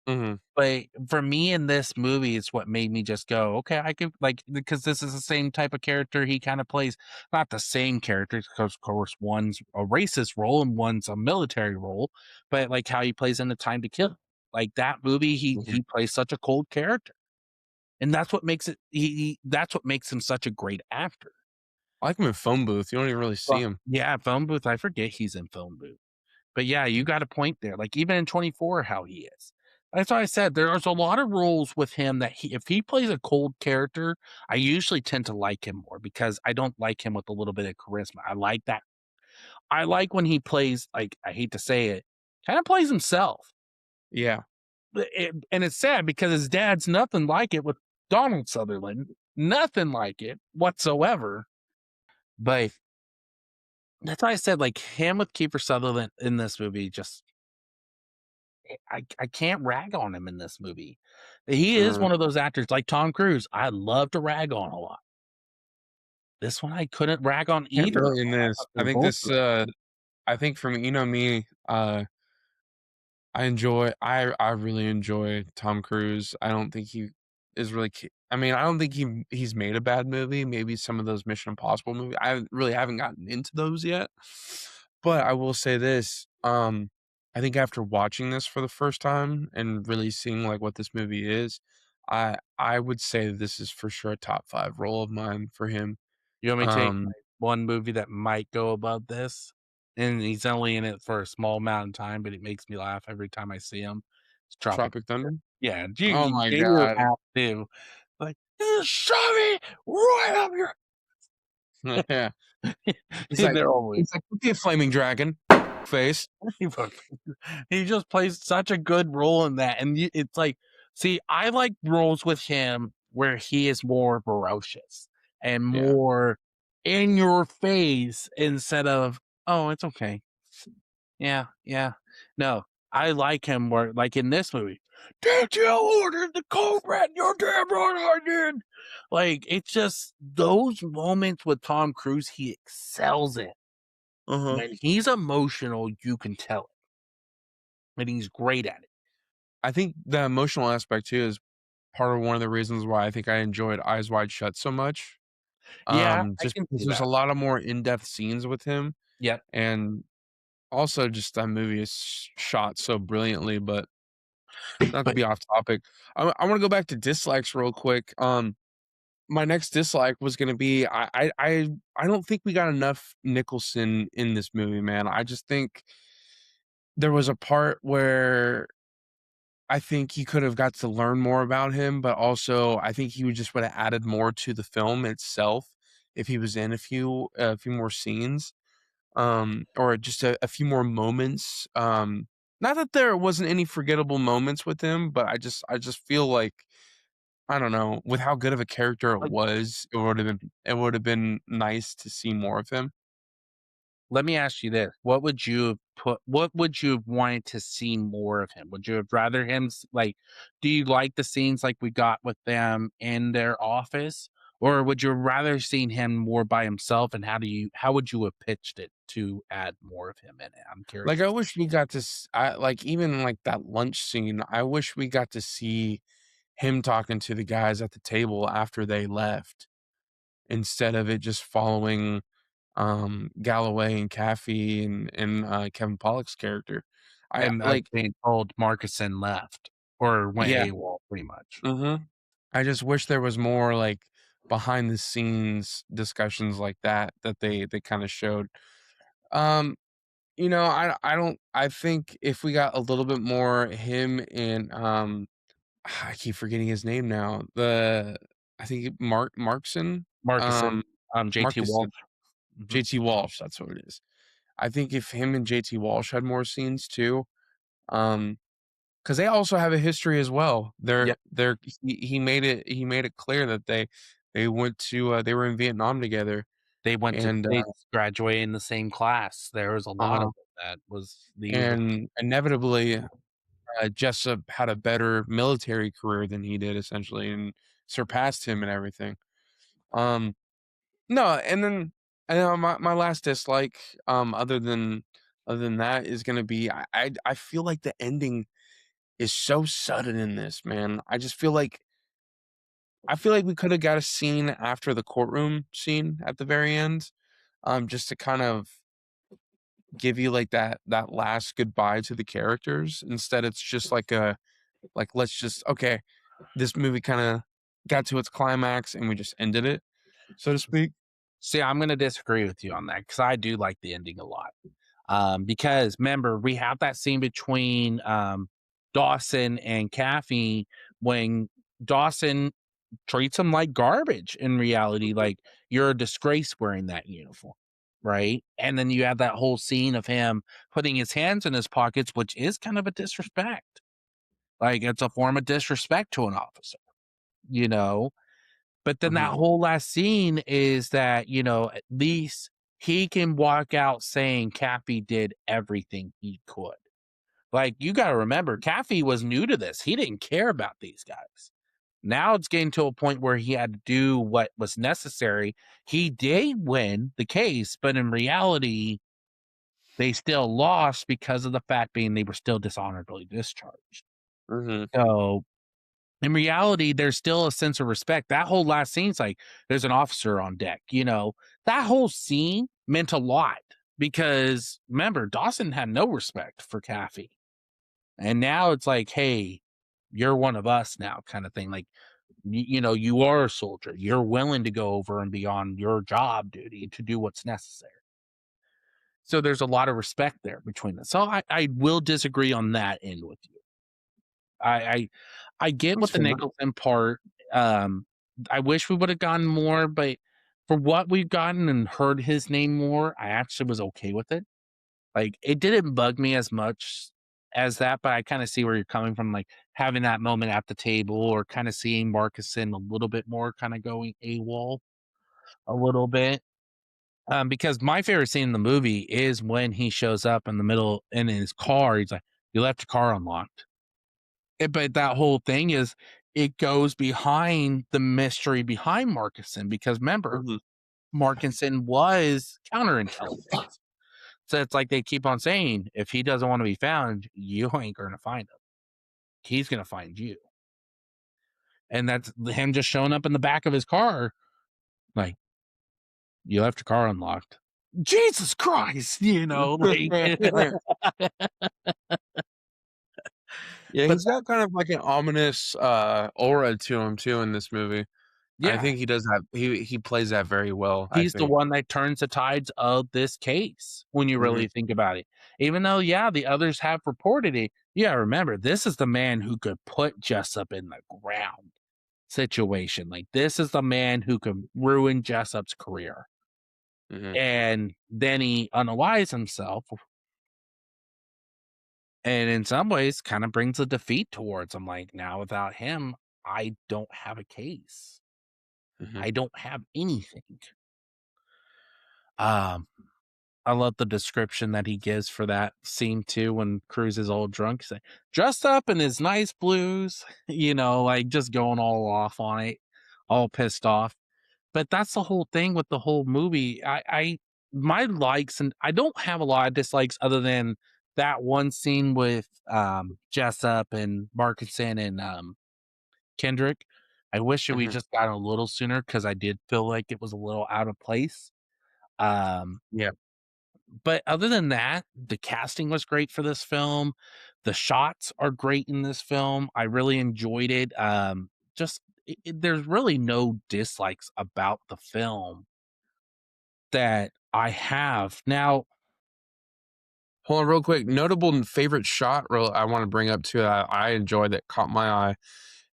Speaker 3: Mhm.
Speaker 2: But for me in this movie, it's what made me just go, okay, I could like because this is the same type of character he kind of plays. Not the same character, because of course one's a racist role and one's a military role, but like how he plays in The Time to Kill. Like that movie,
Speaker 3: Mhm.
Speaker 2: he plays such a cold character. and that's what makes it. That's what makes him such a great actor.
Speaker 3: I like him in Phone Booth. You don't even really see
Speaker 2: Well,
Speaker 3: him.
Speaker 2: yeah, Phone Booth. I forget he's in Phone Booth. But yeah, you got a point there. Like even in 24, how he is. That's why I said there's a lot of roles with him that if he plays a cold character, I usually tend to like him more because I don't like him with a little bit of charisma. I like that. I like when he plays, like, I hate to say it, kind of plays himself.
Speaker 3: Yeah.
Speaker 2: And it's sad because his dad's nothing like it with Donald Sutherland. Nothing like it whatsoever. But that's why I said, like, him with Kiefer Sutherland in this movie, just I can't rag on him in this movie. He is
Speaker 3: Mm.
Speaker 2: one of those actors like Tom Cruise. I love to rag on a lot. This one I couldn't rag on
Speaker 3: Can't
Speaker 2: either.
Speaker 3: really in this. I
Speaker 2: They're
Speaker 3: think
Speaker 2: both
Speaker 3: this.
Speaker 2: great.
Speaker 3: I think for me, me. I really enjoy Tom Cruise. I don't think he is really I mean, I don't think he's made a bad movie. Maybe some of those Mission Impossible movies. I really haven't gotten into those yet. But I will say this, I think after watching this for the first time and really seeing like what this movie is, I would say this is for sure a top 5 role of mine for him.
Speaker 2: You want me to take
Speaker 3: Um,
Speaker 2: one movie that might go above this? And he's only in it for a small amount of time, but it makes me laugh every time I see him. It's Tropic.
Speaker 3: Tropic Thunder.
Speaker 2: Yeah,
Speaker 3: Oh
Speaker 2: you
Speaker 3: my
Speaker 2: you
Speaker 3: god.
Speaker 2: have to. Like, "You shove me right up your."
Speaker 3: Yeah.
Speaker 2: They're always
Speaker 3: He's like, "Could be a flaming dragon." Face.
Speaker 2: he fucking he just plays such a good role in that, and it's like, see, I like roles with him where he is more ferocious and
Speaker 3: Yeah.
Speaker 2: more in your face instead of, "Oh, it's okay. Yeah, yeah." No, I like him where, like in this movie, "Did you order the cold red? You're damn right I did." Like, it's just those moments with Tom Cruise, he excels in.
Speaker 3: Uh-huh.
Speaker 2: When he's emotional, you can tell it, and he's great at it.
Speaker 3: I think the emotional aspect too is part of one of the reasons why I think I enjoyed Eyes Wide Shut so much.
Speaker 2: Yeah, I
Speaker 3: Just
Speaker 2: can
Speaker 3: because
Speaker 2: see
Speaker 3: there's a
Speaker 2: that.
Speaker 3: lot of more in-depth scenes with him,
Speaker 2: Yep.
Speaker 3: and also just that movie is shot so brilliantly, but not to
Speaker 2: But
Speaker 3: be off topic. I wanna go back to dislikes real quick. My next dislike was gonna be I don't think we got enough Nicholson in this movie, man. I just think there was a part where I think he could have got to learn more about him, but also I think he would have added more to the film itself if he was in a few more scenes, or just a few more moments. Not that there wasn't any forgettable moments with him, but I just feel like I don't know, with how good of a character it
Speaker 2: like,
Speaker 3: was, it would have been nice to see more of him.
Speaker 2: let me ask you this: what would you have wanted to see more of him? Would you have rather him like? Do you like the scenes like we got with them in their office, or would you rather seen him more by himself? And how would you have pitched it to add more of him in it? I'm
Speaker 3: Like, I
Speaker 2: curious.
Speaker 3: wish we got to I like, even, like, that lunch scene, I wish we got to see him talking to the guys at the table after they left, instead of it just following, Galloway and Caffey and Kevin Pollak's character. I
Speaker 2: And us
Speaker 3: like
Speaker 2: being told Markinson left or went
Speaker 3: Yeah,
Speaker 2: AWOL, pretty much.
Speaker 3: mhm. I just wish there was more, like, behind the scenes discussions like that they kinda showed. Um, I don't I think if we got a little bit more him and, I keep forgetting his name now, I think Markson?
Speaker 2: Markinson,
Speaker 3: Um,
Speaker 2: JT
Speaker 3: Marcus
Speaker 2: Walsh. Mhm.
Speaker 3: JT Walsh, that's what it is. I think if him and JT Walsh had more scenes too, um, because they also have a history as well.
Speaker 2: Yep.
Speaker 3: He made it clear that they were in Vietnam together and,
Speaker 2: They graduated in the same class. There was a lot of
Speaker 3: uh
Speaker 2: it that was the uni.
Speaker 3: and inevitably, Jessup had a better military career than he did essentially and surpassed him and everything. Um, no, and then my last dislike, other than that is gonna be I feel like the ending is so sudden in this, man. I feel like we coulda got a scene after the courtroom scene at the very end, just to kind of give you, like, that last goodbye to the characters. Instead, it's just like let's just okay, this movie kinda got to its climax and we just ended it, so to speak.
Speaker 2: See, I'm gonna disagree with you on that because I do like the ending a lot. Because remember, we have that scene between Dawson and Caffey when Dawson treats him like garbage in reality, like you're a disgrace wearing that uniform, right? And then you have that whole scene of him putting his hands in his pockets, which is kind of a disrespect. Like it's a form of disrespect to an officer, you know? But then that
Speaker 3: Mhm.
Speaker 2: whole last scene is that, at least he can walk out saying Caffey did everything he could. Like, you got to remember, Caffey was new to this. He didn't care about these guys. Now it's getting to a point where he had to do what was necessary. He did win the case, but in reality, they still lost because of the fact being they were still dishonorably discharged.
Speaker 3: Mhm.
Speaker 2: So in reality, there's still a sense of respect. That whole last scene's like there's an officer on deck, that whole scene meant a lot because remember, Dawson had no respect for Caffey. And now it's like, hey, you're one of us now, kind of thing. Like, you are a soldier. You're willing to go over and beyond your job duty to do what's necessary. So there's a lot of respect there between us. So I will disagree on that end with you. I I get
Speaker 3: That's
Speaker 2: what the
Speaker 3: fair.
Speaker 2: Nicholson part. Um, I wish we would have gotten more, but for what we've gotten and heard his name more, I actually was okay with it. Like it didn't bug me as much as that, but I kind of see where you're coming from, like having that moment at the table or kind of seeing Markinson a little bit more kind of going AWOL a little bit. Because my favorite scene in the movie is when he shows up in the middle in his car. He's like, "You left your car unlocked." But that whole thing is it goes behind the mystery behind Markinson because remember,
Speaker 3: Mhm.
Speaker 2: Markinson was counterintelligence. So it's like they keep on saying, if he doesn't want to be found, you ain't gonna find him. He's gonna find you. And that's him just showing up in the back of his car, like, you left your car unlocked. Jesus Christ, like
Speaker 3: Yeah,
Speaker 2: but
Speaker 3: he's got kind of like an ominous aura to him too in this movie. I
Speaker 2: yeah,
Speaker 3: think he does that. He plays that very well, I
Speaker 2: he's the
Speaker 3: think.
Speaker 2: one that turns the tides of this case when you
Speaker 3: Mhm.
Speaker 2: really think about it. Even though, yeah, the others have reported it. Yeah, remember, this is the man who could put Jessup in the ground situation. Like, this is the man who could ruin Jessup's career.
Speaker 3: Mhm.
Speaker 2: And then he unalives himself. And in some ways, kind of brings a defeat towards him. Like, now without him, I don't have a case.
Speaker 3: Mhm.
Speaker 2: I don't have anything. Um, I love the description that he gives for that scene too when Cruz is all drunk, say, dressed up in his nice blues, like just going all off on it, all pissed off. But that's the whole thing with the whole movie. I my likes and I don't have a lot of dislikes other than that one scene with Jessup and Markinson and Kendrick. I wish we
Speaker 3: Mhm.
Speaker 2: just got a little sooner because I did feel like it was a little out of place. Um,
Speaker 3: Yeah.
Speaker 2: but other than that, the casting was great for this film. The shots are great in this film. I really enjoyed it. Just there's really no dislikes about the film that I have. Now,
Speaker 3: Hold on real quick. Notable and favorite shot real I want to bring up too that I enjoyed that caught my eye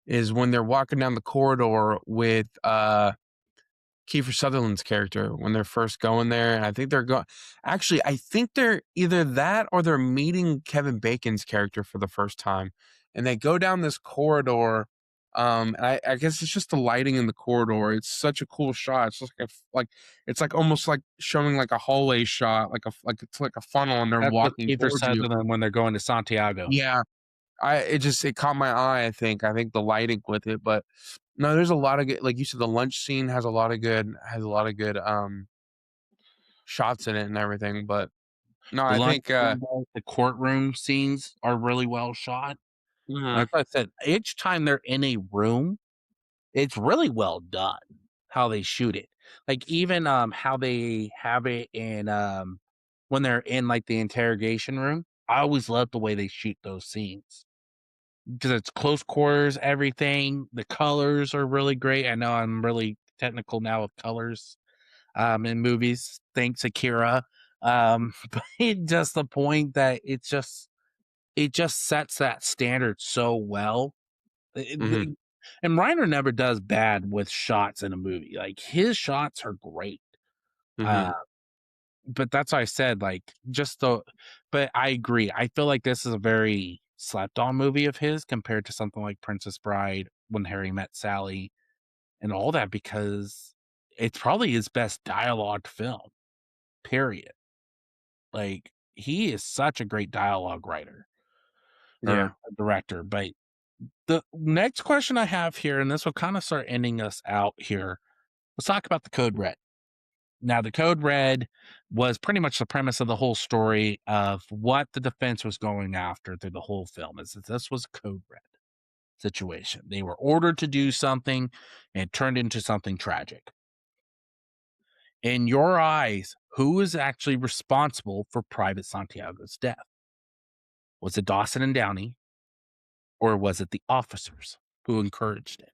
Speaker 3: is when they're walking down the corridor with Kiefer Sutherland's character when they're first going there, and I think they're going. Actually, I think they're either that or they're meeting Kevin Bacon's character for the first time, and they go down this corridor. And I guess it's just the lighting in the corridor. It's such a cool shot. It's just like it's like almost like showing like a hallway shot, like it's like a funnel, and they're
Speaker 2: that's with
Speaker 3: walking
Speaker 2: Kiefer
Speaker 3: towards you.
Speaker 2: Sutherland when they're going to Santiago.
Speaker 3: Yeah, it caught my eye. I think the lighting with it, but no, there's a lot of good. Like you said, the lunch scene has a lot of good shots in it and everything. But no,
Speaker 2: The
Speaker 3: I
Speaker 2: lunch
Speaker 3: think
Speaker 2: scene, the courtroom scenes are really well shot.
Speaker 3: mhm,
Speaker 2: Like I said, each time they're in a room, it's really well done how they shoot it. Like even how they have it in when they're in like the interrogation room. I always love the way they shoot those scenes. because it's close quarters, everything. The colors are really great. I know I'm really technical now with colors in movies. Thanks, Akira. But just the point that it just sets that standard so well.
Speaker 3: Mhm.
Speaker 2: And Reiner never does bad with shots in a movie. Like his shots are great. Uh,
Speaker 3: Mhm.
Speaker 2: but that's why I said like just the. But I agree. I feel like this is a very slept on movie of his compared to something like Princess Bride, When Harry Met Sally, and all that because it's probably his best dialogue film. Period. Like he is such a great dialogue writer
Speaker 3: Yeah.
Speaker 2: or director. But the next question I have here, and this will kind of start ending us out here. Let's talk about the Code Red. Now, the Code Red was pretty much the premise of the whole story of what the defense was going after through the whole film. Is that this was Code Red situation. They were ordered to do something and it turned into something tragic. In your eyes, who is actually responsible for Private Santiago's death? Was it Dawson and Downey, or was it the officers who encouraged it?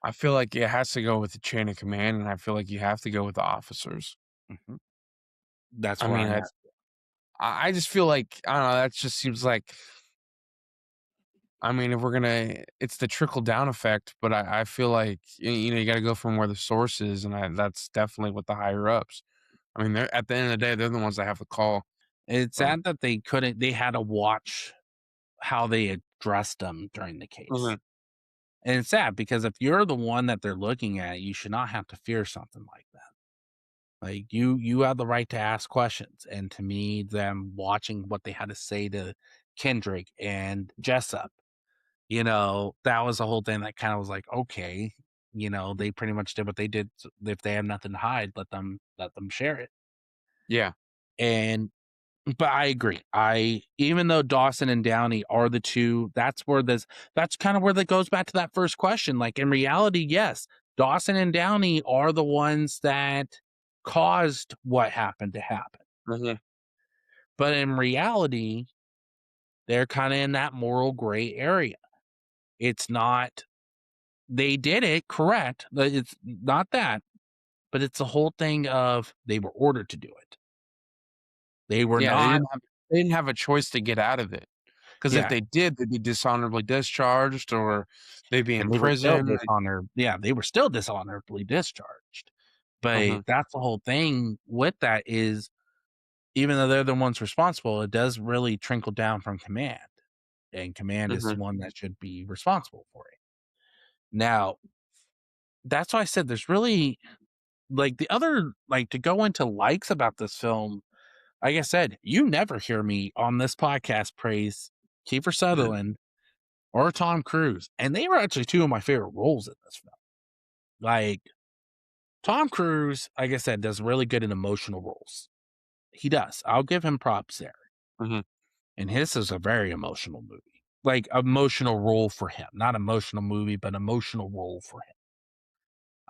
Speaker 3: I feel like it has to go with the chain of command, and I feel like you have to go with the officers.
Speaker 2: Mhm. That's
Speaker 3: I
Speaker 2: where
Speaker 3: mean,
Speaker 2: I'm at.
Speaker 3: I just feel like I don't know. That just seems like I mean, if we're gonna, it's the trickle down effect. But I feel like you know you got to go from where the source is, and that's definitely with the higher ups. I mean, they're at the end of the day, they're the ones that have the call.
Speaker 2: It's
Speaker 3: So,
Speaker 2: sad that they had to watch how they addressed them during the case.
Speaker 3: mhm.
Speaker 2: And it's sad because if you're the one that they're looking at, you should not have to fear something like that. Like you have the right to ask questions. And to me, them watching what they had to say to Kendrick and Jessup, that was the whole thing that kind of was like, okay, they pretty much did what they did. If they have nothing to hide, let them share it.
Speaker 3: Yeah,
Speaker 2: And but I agree. Even though Dawson and Downey are the two, that's kind of where that goes back to that first question. Like in reality, yes, Dawson and Downey are the ones that caused what happened to happen.
Speaker 3: mhm.
Speaker 2: But in reality, they're kind of in that moral gray area. It's not they did it correct, but it's not that, but it's the whole thing of they were ordered to do it. They were
Speaker 3: Yeah.
Speaker 2: not,
Speaker 3: They didn't have a choice to get out of it because if
Speaker 2: yeah.
Speaker 3: they did, they'd be dishonorably discharged or they'd be in
Speaker 2: And they were still
Speaker 3: prison.
Speaker 2: dishonorably discharged. But
Speaker 3: Mhm.
Speaker 2: that's the whole thing with that is even though they're the ones responsible, it does really trickle down from command. And command is
Speaker 3: Mhm.
Speaker 2: the one that should be responsible for it. Now, that's why I said there's really like the other like to go into likes about this film, like I said, you never hear me on this podcast praise Kiefer Sutherland or Tom Cruise. And they were actually two of my favorite roles in this film. Like Tom Cruise, like I said, does really good in emotional roles. He does. I'll give him props there.
Speaker 3: Mhm.
Speaker 2: And his is a very emotional movie. Like emotional role for him. Not emotional movie, but emotional role for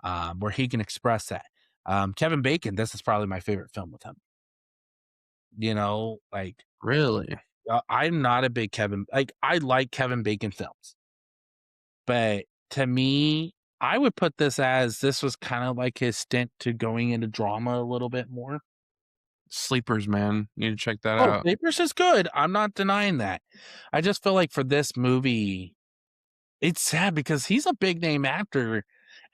Speaker 2: him. Where he can express that. Kevin Bacon, this is probably my favorite film with him. Like
Speaker 3: Really?
Speaker 2: I'm not a big I like Kevin Bacon films. But to me, I would put this was kind of like his stint to going into drama a little bit more.
Speaker 3: Sleepers, man. Need to check that
Speaker 2: Oh,
Speaker 3: out.
Speaker 2: Papers is good. I'm not denying that. I just feel like for this movie, it's sad because he's a big name actor.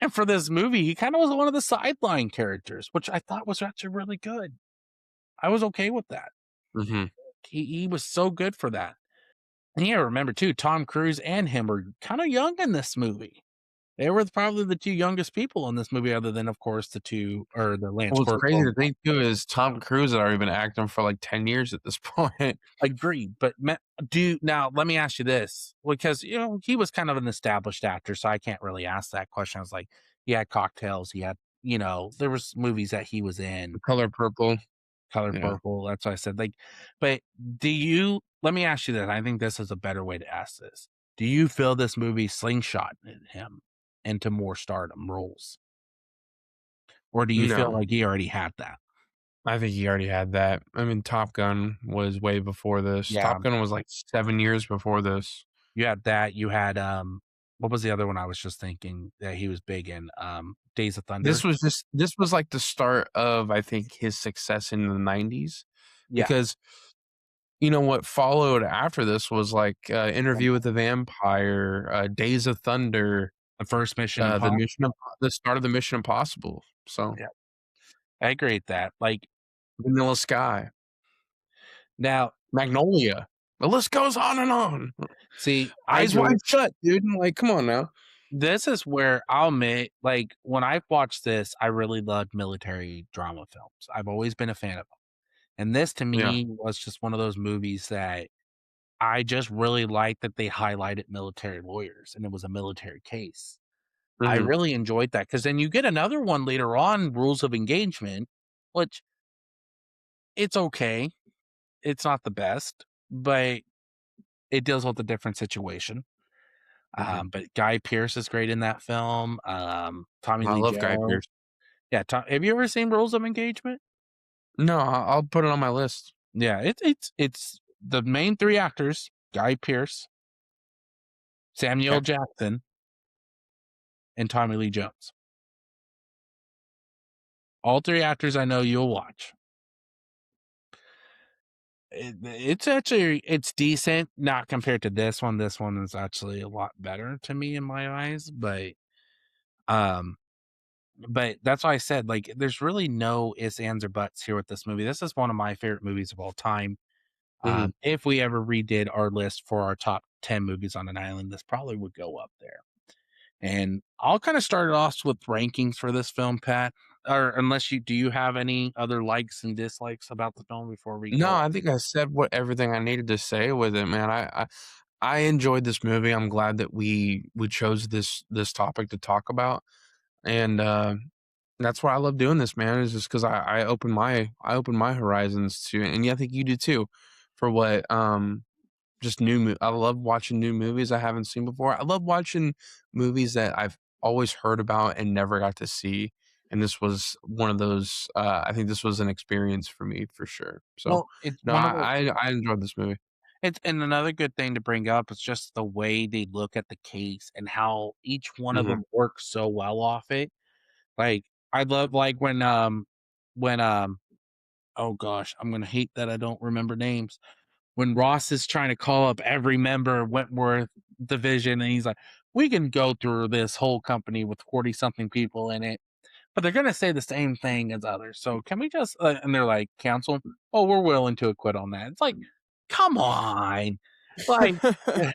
Speaker 2: And for this movie, he kind of was one of the sideline characters, which I thought was actually really good. I was okay with that.
Speaker 3: Mhm.
Speaker 2: He was so good for that. And yeah, remember too, Tom Cruise and him were kind of young in this movie. They were probably the two youngest people in this movie, other than, of course, the two or the Lance
Speaker 3: What's crazy
Speaker 2: Corporal.
Speaker 3: to think too is Tom Cruise had already been acting for like 10 years at this point.
Speaker 2: Agreed, but now let me ask you this because he was kind of an established actor, so I can't really ask that question. I was like, he had Cocktails, he had there was movies that he was in,
Speaker 3: The Color Purple.
Speaker 2: Color
Speaker 3: Yeah.
Speaker 2: Purple. That's what I said. Like, but do you? Let me ask you this. I think this is a better way to ask this. Do you feel this movie slingshot him into more stardom roles, or do you feel
Speaker 3: No.
Speaker 2: like he already had that?
Speaker 3: I think he already had that. I mean, Top Gun was way before this.
Speaker 2: Yeah,
Speaker 3: Top Gun was like 7 years before this.
Speaker 2: you had that. You had what was the other one I was just thinking that he was big in? Days of Thunder.
Speaker 3: This was like the start of, I think, his success in the 90s,
Speaker 2: Yeah,
Speaker 3: because you know what followed after this was like Interview with the Vampire, Days of Thunder,
Speaker 2: the first Mission Impossible.
Speaker 3: the start of the Mission Impossible. So
Speaker 2: Yeah, I agree with that. Like
Speaker 3: Vanilla Sky,
Speaker 2: now,
Speaker 3: Magnolia. The list goes on and on.
Speaker 2: see, I
Speaker 3: Eyes
Speaker 2: agree.
Speaker 3: wide shut, dude. Like, come on now.
Speaker 2: This is where I'll admit, like when I watched this, I really loved military drama films. I've always been a fan of them, and this to
Speaker 3: Yeah.
Speaker 2: me was just one of those movies that I just really liked that they highlighted military lawyers, and it was a military case. I
Speaker 3: Mhm.
Speaker 2: really enjoyed that because then you get another one later on, Rules of Engagement, which it's okay. It's not the best, but it deals with a different situation.
Speaker 3: Mhm.
Speaker 2: But Guy Pearce is great in that film. Tommy
Speaker 3: I
Speaker 2: Lee
Speaker 3: love Guy
Speaker 2: Jones.
Speaker 3: Pearce.
Speaker 2: Yeah, have you ever seen Rules of Engagement?
Speaker 3: No, I'll put it on my list.
Speaker 2: Yeah, it's the main 3 actors, Guy Pearce, Samuel
Speaker 3: Okay.
Speaker 2: Jackson, and Tommy Lee Jones. All 3 actors I know you'll watch. It's actually it's decent, not compared to this one. This one is actually a lot better to me in my eyes, um, but that's why I said, like, there's really no ifs, ands, or buts here with this movie. This is one of my favorite movies of all time.
Speaker 3: Mhm.
Speaker 2: If we ever redid our list for our top 10 movies on an island, this probably would go up there. And I'll kind of start it off with rankings for this film, Pat. Or unless do you have any other likes and dislikes about the film before we
Speaker 3: No,
Speaker 2: go?
Speaker 3: I think I said what everything I needed to say with it, man. I enjoyed this movie. I'm glad that we chose this topic to talk about, and that's why I love doing this, man. Is just because I open my horizons to, and yeah, I think you do too, for what just I love watching new movies I haven't seen before. I love watching movies that I've always heard about and never got to see. And this was one of those. I think this was an experience for me for sure. So,
Speaker 2: Well, it's
Speaker 3: no,
Speaker 2: one of the
Speaker 3: I enjoyed this movie.
Speaker 2: it's and another good thing to bring up is just the way they look at the case and how each one of
Speaker 3: Mhm.
Speaker 2: them works so well off it. Like, I love, like, when, oh gosh, I'm gonna hate that I don't remember names. When Ross is trying to call up every member of Wentworth Division, and he's like, "We can go through this whole company with 40 something people in it, but they're gonna say the same thing as others. So can we just?" And they're like, "Counsel, oh, we're willing to acquit on that." It's like, come on, like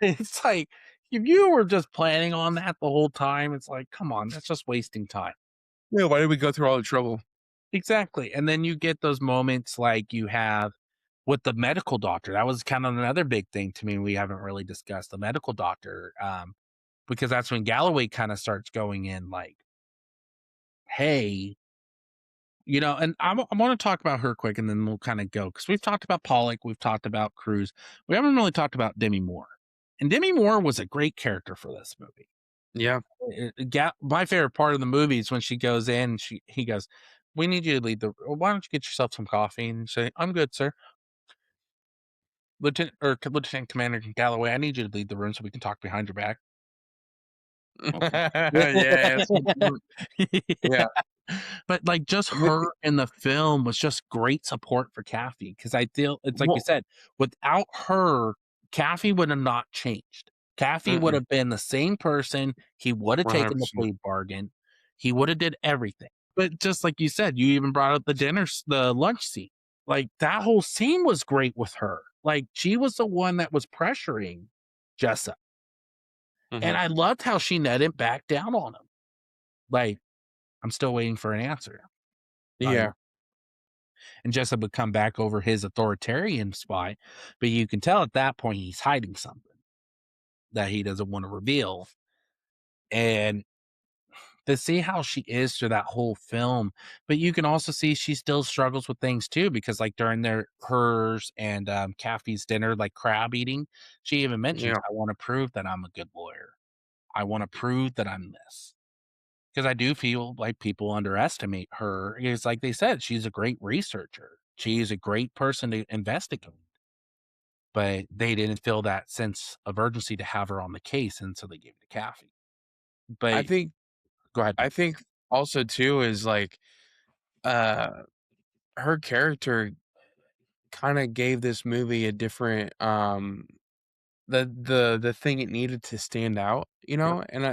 Speaker 2: it's like if you were just planning on that the whole time, it's like, come on, that's just wasting time.
Speaker 3: Yeah, why did we go through all the trouble?
Speaker 2: Exactly. And then you get those moments like you have with the medical doctor. That was kind of another big thing to me we haven't really discussed, the medical doctor, because that's when Galloway kind of starts going in like, hey, and I want to talk about her quick and then we'll kind of go because we've talked about Pollock, we've talked about Cruz. We haven't really talked about Demi Moore. And Demi Moore was a great character for this movie.
Speaker 3: Yeah.
Speaker 2: My favorite part of the movie is when she goes in, he goes, "We need you to lead the. Why don't you get yourself some coffee?" And say, "I'm good, sir." Lieutenant Commander Galloway, I need you to lead the room so we can talk behind your back. Okay.
Speaker 3: Yeah.
Speaker 2: Yeah.
Speaker 3: Yeah.
Speaker 2: But like just
Speaker 3: With
Speaker 2: her in the film was just great support for Caffey because I feel it's like you
Speaker 3: well,
Speaker 2: said, without her, Caffey would have not changed. Caffey would
Speaker 3: mm-mm,
Speaker 2: have been the same person. He would have taken the
Speaker 3: 100%.
Speaker 2: plea bargain. He would have did everything. But just like you said, you even brought up the lunch scene. Like that whole scene was great with her. Like she was the one that was pressuring Jessup. And
Speaker 3: Mhm.
Speaker 2: I loved how she netted back down on him. Like, I'm still waiting for an answer.
Speaker 3: Yeah.
Speaker 2: And Jessup would come back over his authoritarian spy, but you can tell at that point he's hiding something that he doesn't want to reveal. And to see how she is through that whole film, but you can also see she still struggles with things too, because like during hers and Caffey's dinner, like crab eating, she even mentions,
Speaker 3: Yeah.
Speaker 2: "I want to prove that I'm a good lawyer. I want to prove that I'm this." because I do feel like people underestimate her. It's like they said, she's a great researcher. She's a great person to investigate, but they didn't feel that sense of urgency to have her on the case, and so they gave it to Caffey.
Speaker 3: I
Speaker 2: But
Speaker 3: think
Speaker 2: go ahead.
Speaker 3: I think also too is like uh her character kind of gave this movie a different the thing it needed to stand out, you
Speaker 2: Yep.
Speaker 3: know? And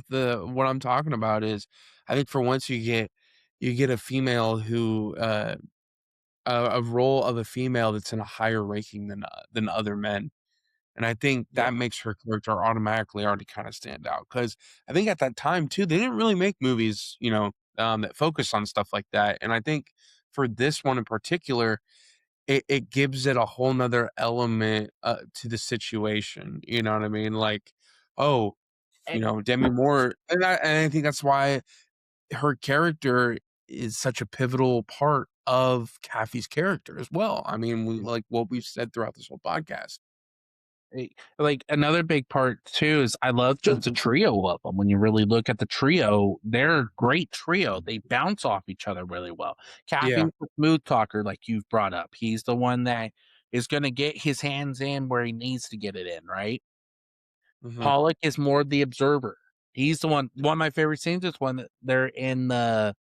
Speaker 3: the what I'm talking about is I think for once you get a female who a role of a female that's in a higher ranking than other men. And I think
Speaker 2: Yeah.
Speaker 3: that makes her character automatically already kind of stand out. Because I think at that time too, they didn't really make movies, you know, that focus on stuff like that. And I think for this one in particular, it gives it a whole nother element, to the situation, you know what I mean? Like, oh,
Speaker 2: Eh,
Speaker 3: you know, Demi Moore and I think that's why her character is such a pivotal part of Caffey's character as well. I mean, we like what we've said throughout this whole podcast.
Speaker 2: like another big part too is I love just the trio of them. When you really look at the trio, they're a great trio. They bounce off each other really well.
Speaker 3: Yeah.
Speaker 2: Caffey's the smooth talker, like you've brought up. He's the one that is going to get his hands in where he needs to get it in, right?
Speaker 3: Mhm.
Speaker 2: Pollock is more the observer. He's the one. One of my favorite scenes is when they're in the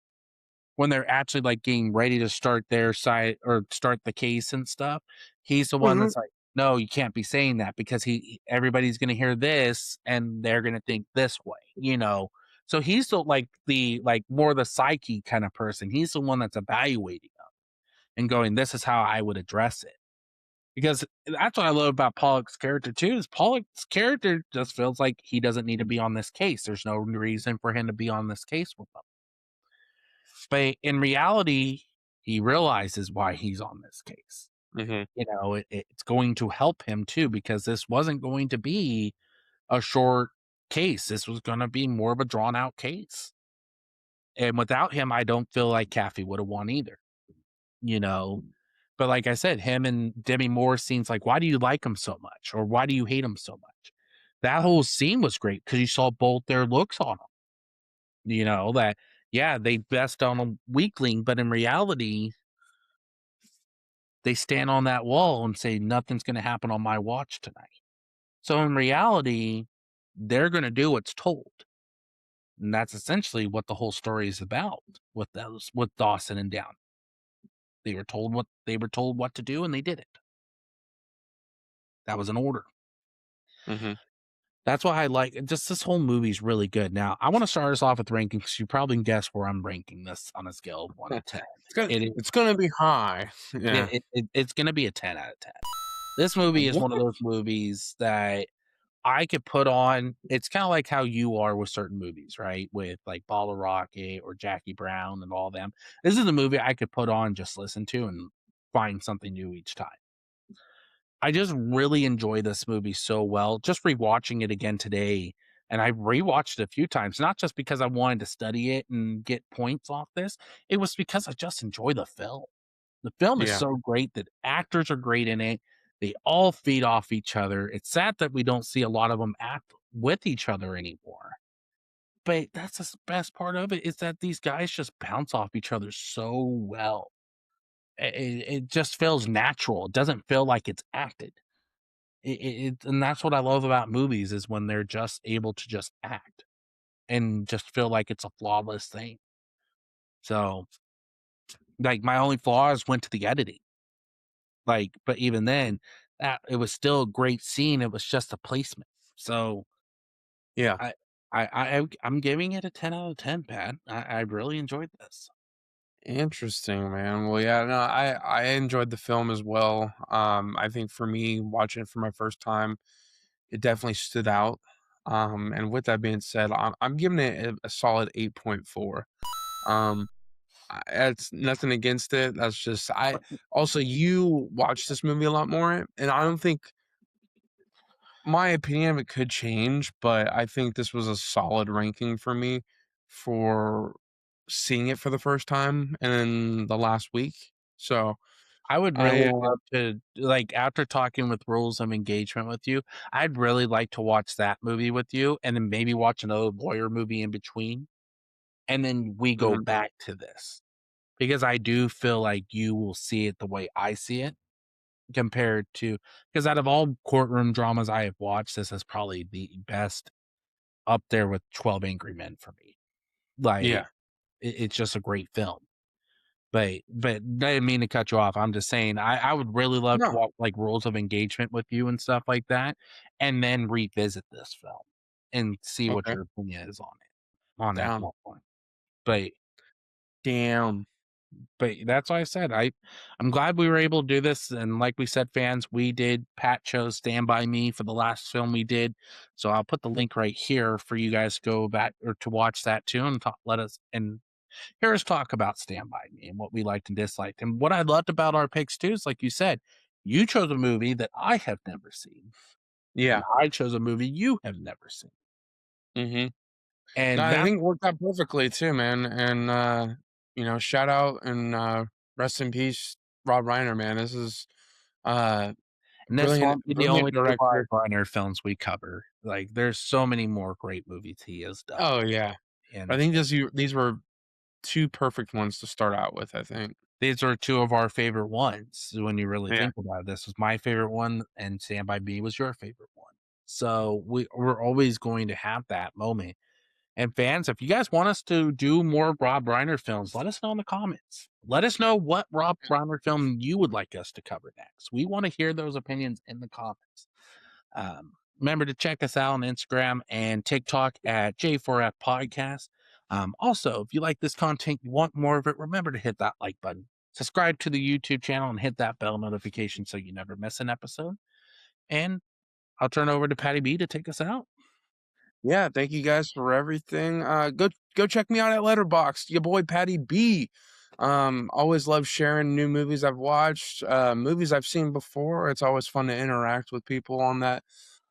Speaker 2: when they're actually like getting ready to start their side or start the case and stuff. He's the one
Speaker 3: Mhm.
Speaker 2: that's like, no, you can't be saying that because everybody's going to hear this and they're going to think this way, you know. So he's the like more the psyche kind of person. He's the one that's evaluating them and going, this is how I would address it. Because that's what I love about Pollock's character too. Is Pollock's character just feels like he doesn't need to be on this case. There's no reason for him to be on this case with them. But in reality, he realizes why he's on this case.
Speaker 3: Mhm.
Speaker 2: You know, it's going to help him too because this wasn't going to be a short case. This was going to be more of a drawn out case. And without him, I don't feel like Caffey would have won either. You know, but like I said, him and Demi Moore scenes like, why do you like him so much, or why do you hate him so much? That whole scene was great because you saw both their looks on him. You know that, yeah, they best on a weakling, but in reality, they stand on that wall and say, "Nothing's gonna happen on my watch tonight." So in reality, they're gonna do what's told, and that's essentially what the whole story is about with Dawson and Down. They were told what to do, and they did it. That was an order.
Speaker 3: Mhm.
Speaker 2: That's why I like just this whole movie's really good. Now, I wanna start us off with ranking because you probably can guess where I'm ranking this on a scale of 1 to 10. It is
Speaker 3: It's gonna be high. Yeah.
Speaker 2: it's gonna be a 10 out of 10. This movie is one of
Speaker 3: What?
Speaker 2: those movies that I could put on. It's kinda like how you are with certain movies, right? With, like, Ball of Rocket or Jackie Brown and all them. This is a movie I could put on, just listen to, and find something new each time. I just really enjoy this movie so well. Just rewatching it again today, and I rewatched it a few times, not just because I wanted to study it and get points off this. It was because I just enjoy the film. The film is
Speaker 3: Yeah.
Speaker 2: so great that actors are great in it. They all feed off each other. It's sad that we don't see a lot of them act with each other anymore. But that's the best part of it is that these guys just bounce off each other so well. It just feels natural. It doesn't feel like it's acted. And that's what I love about movies is when they're just able to just act and just feel like it's a flawless thing. So, like, my only flaws went to the editing. Like, but even then, that it was still a great scene. It was just a placement. So
Speaker 3: Yeah.
Speaker 2: I I'm giving it a 10 out of 10, Pat. I really enjoyed this.
Speaker 3: Interesting, man. Well, yeah, no, I enjoyed the film as well. I think for me, watching it for my first time, it definitely stood out. And with that being said, I'm giving it a solid 8.4. Um, it's nothing against it. That's just I also you watched this movie a lot more, and I don't think my opinion of it could change, but I think this was a solid ranking for me for seeing it for the first time in the last week. So
Speaker 2: I would
Speaker 3: I
Speaker 2: really love to like after talking with Rules of Engagement with you, I'd really like to watch that movie with you and then maybe watch another lawyer movie in between. and then we go back to this, because I do feel like you will see it the way I see it, compared to, because out of all courtroom dramas I have watched, this is probably the best, up there with 12 Angry Men for me. Like,
Speaker 3: Yeah.
Speaker 2: it's just a great film. But I didn't mean to cut you off. I'm just saying I would really love to
Speaker 3: No.
Speaker 2: watch like Rules of Engagement with you and stuff like that, and then revisit this film and see what
Speaker 3: Okay.
Speaker 2: your opinion is on it at
Speaker 3: Down.
Speaker 2: one point. But
Speaker 3: Damn.
Speaker 2: that's why I said I'm glad we were able to do this. And like we said, fans, we did, Pat chose Stand By Me for the last film we did. So I'll put the link right here for you guys to go back or to watch that too, and hear us talk about Stand By Me and what we liked and disliked. And what I loved about our picks too is, like you said, you chose a movie that I have never seen.
Speaker 3: Yeah.
Speaker 2: And I chose a movie you have never seen.
Speaker 3: Mm-hmm. No,
Speaker 2: And
Speaker 3: I
Speaker 2: that's
Speaker 3: think it worked out perfectly too, man. And shout out and rest in peace, Rob Reiner, man. This is
Speaker 2: and this
Speaker 3: brilliant,
Speaker 2: won't be the
Speaker 3: brilliant
Speaker 2: only two
Speaker 3: director.
Speaker 2: Reiner films we cover. Like, there's so many more great movies he has done.
Speaker 3: Oh yeah. I
Speaker 2: And
Speaker 3: think these were two perfect ones to start out with, I think.
Speaker 2: these are two of our favorite ones when you really
Speaker 3: Yeah.
Speaker 2: think about it. This was my favorite one, and Stand By Me was your favorite one. So we're always going to have that moment. And fans, if you guys want us to do more Rob Reiner films, let us know in the comments. Let us know what Rob Reiner film you would like us to cover next. We want to hear those opinions in the comments. Remember to check us out on Instagram and TikTok at J4F Podcast. Also, if you like this content, you want more of it, remember to hit that like button. Subscribe to the YouTube channel and hit that bell notification so you never miss an episode. And I'll turn over to Patty B to take us out.
Speaker 3: Yeah, thank you guys for everything. Go check me out at Letterboxd, your boy Patty B. Always love sharing new movies I've watched, movies I've seen before. It's always fun to interact with people on that.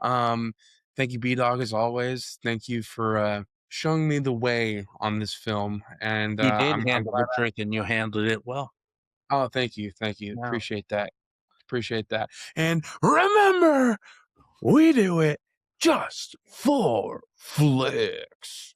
Speaker 3: Thank you, B-Dawg, as always. Thank you for showing me the way on this film. And
Speaker 2: You did
Speaker 3: I'm
Speaker 2: handle
Speaker 3: glad.
Speaker 2: the trick and you handled it well.
Speaker 3: Oh, thank you,
Speaker 2: Wow.
Speaker 3: appreciate that, And remember, we do it just for flicks.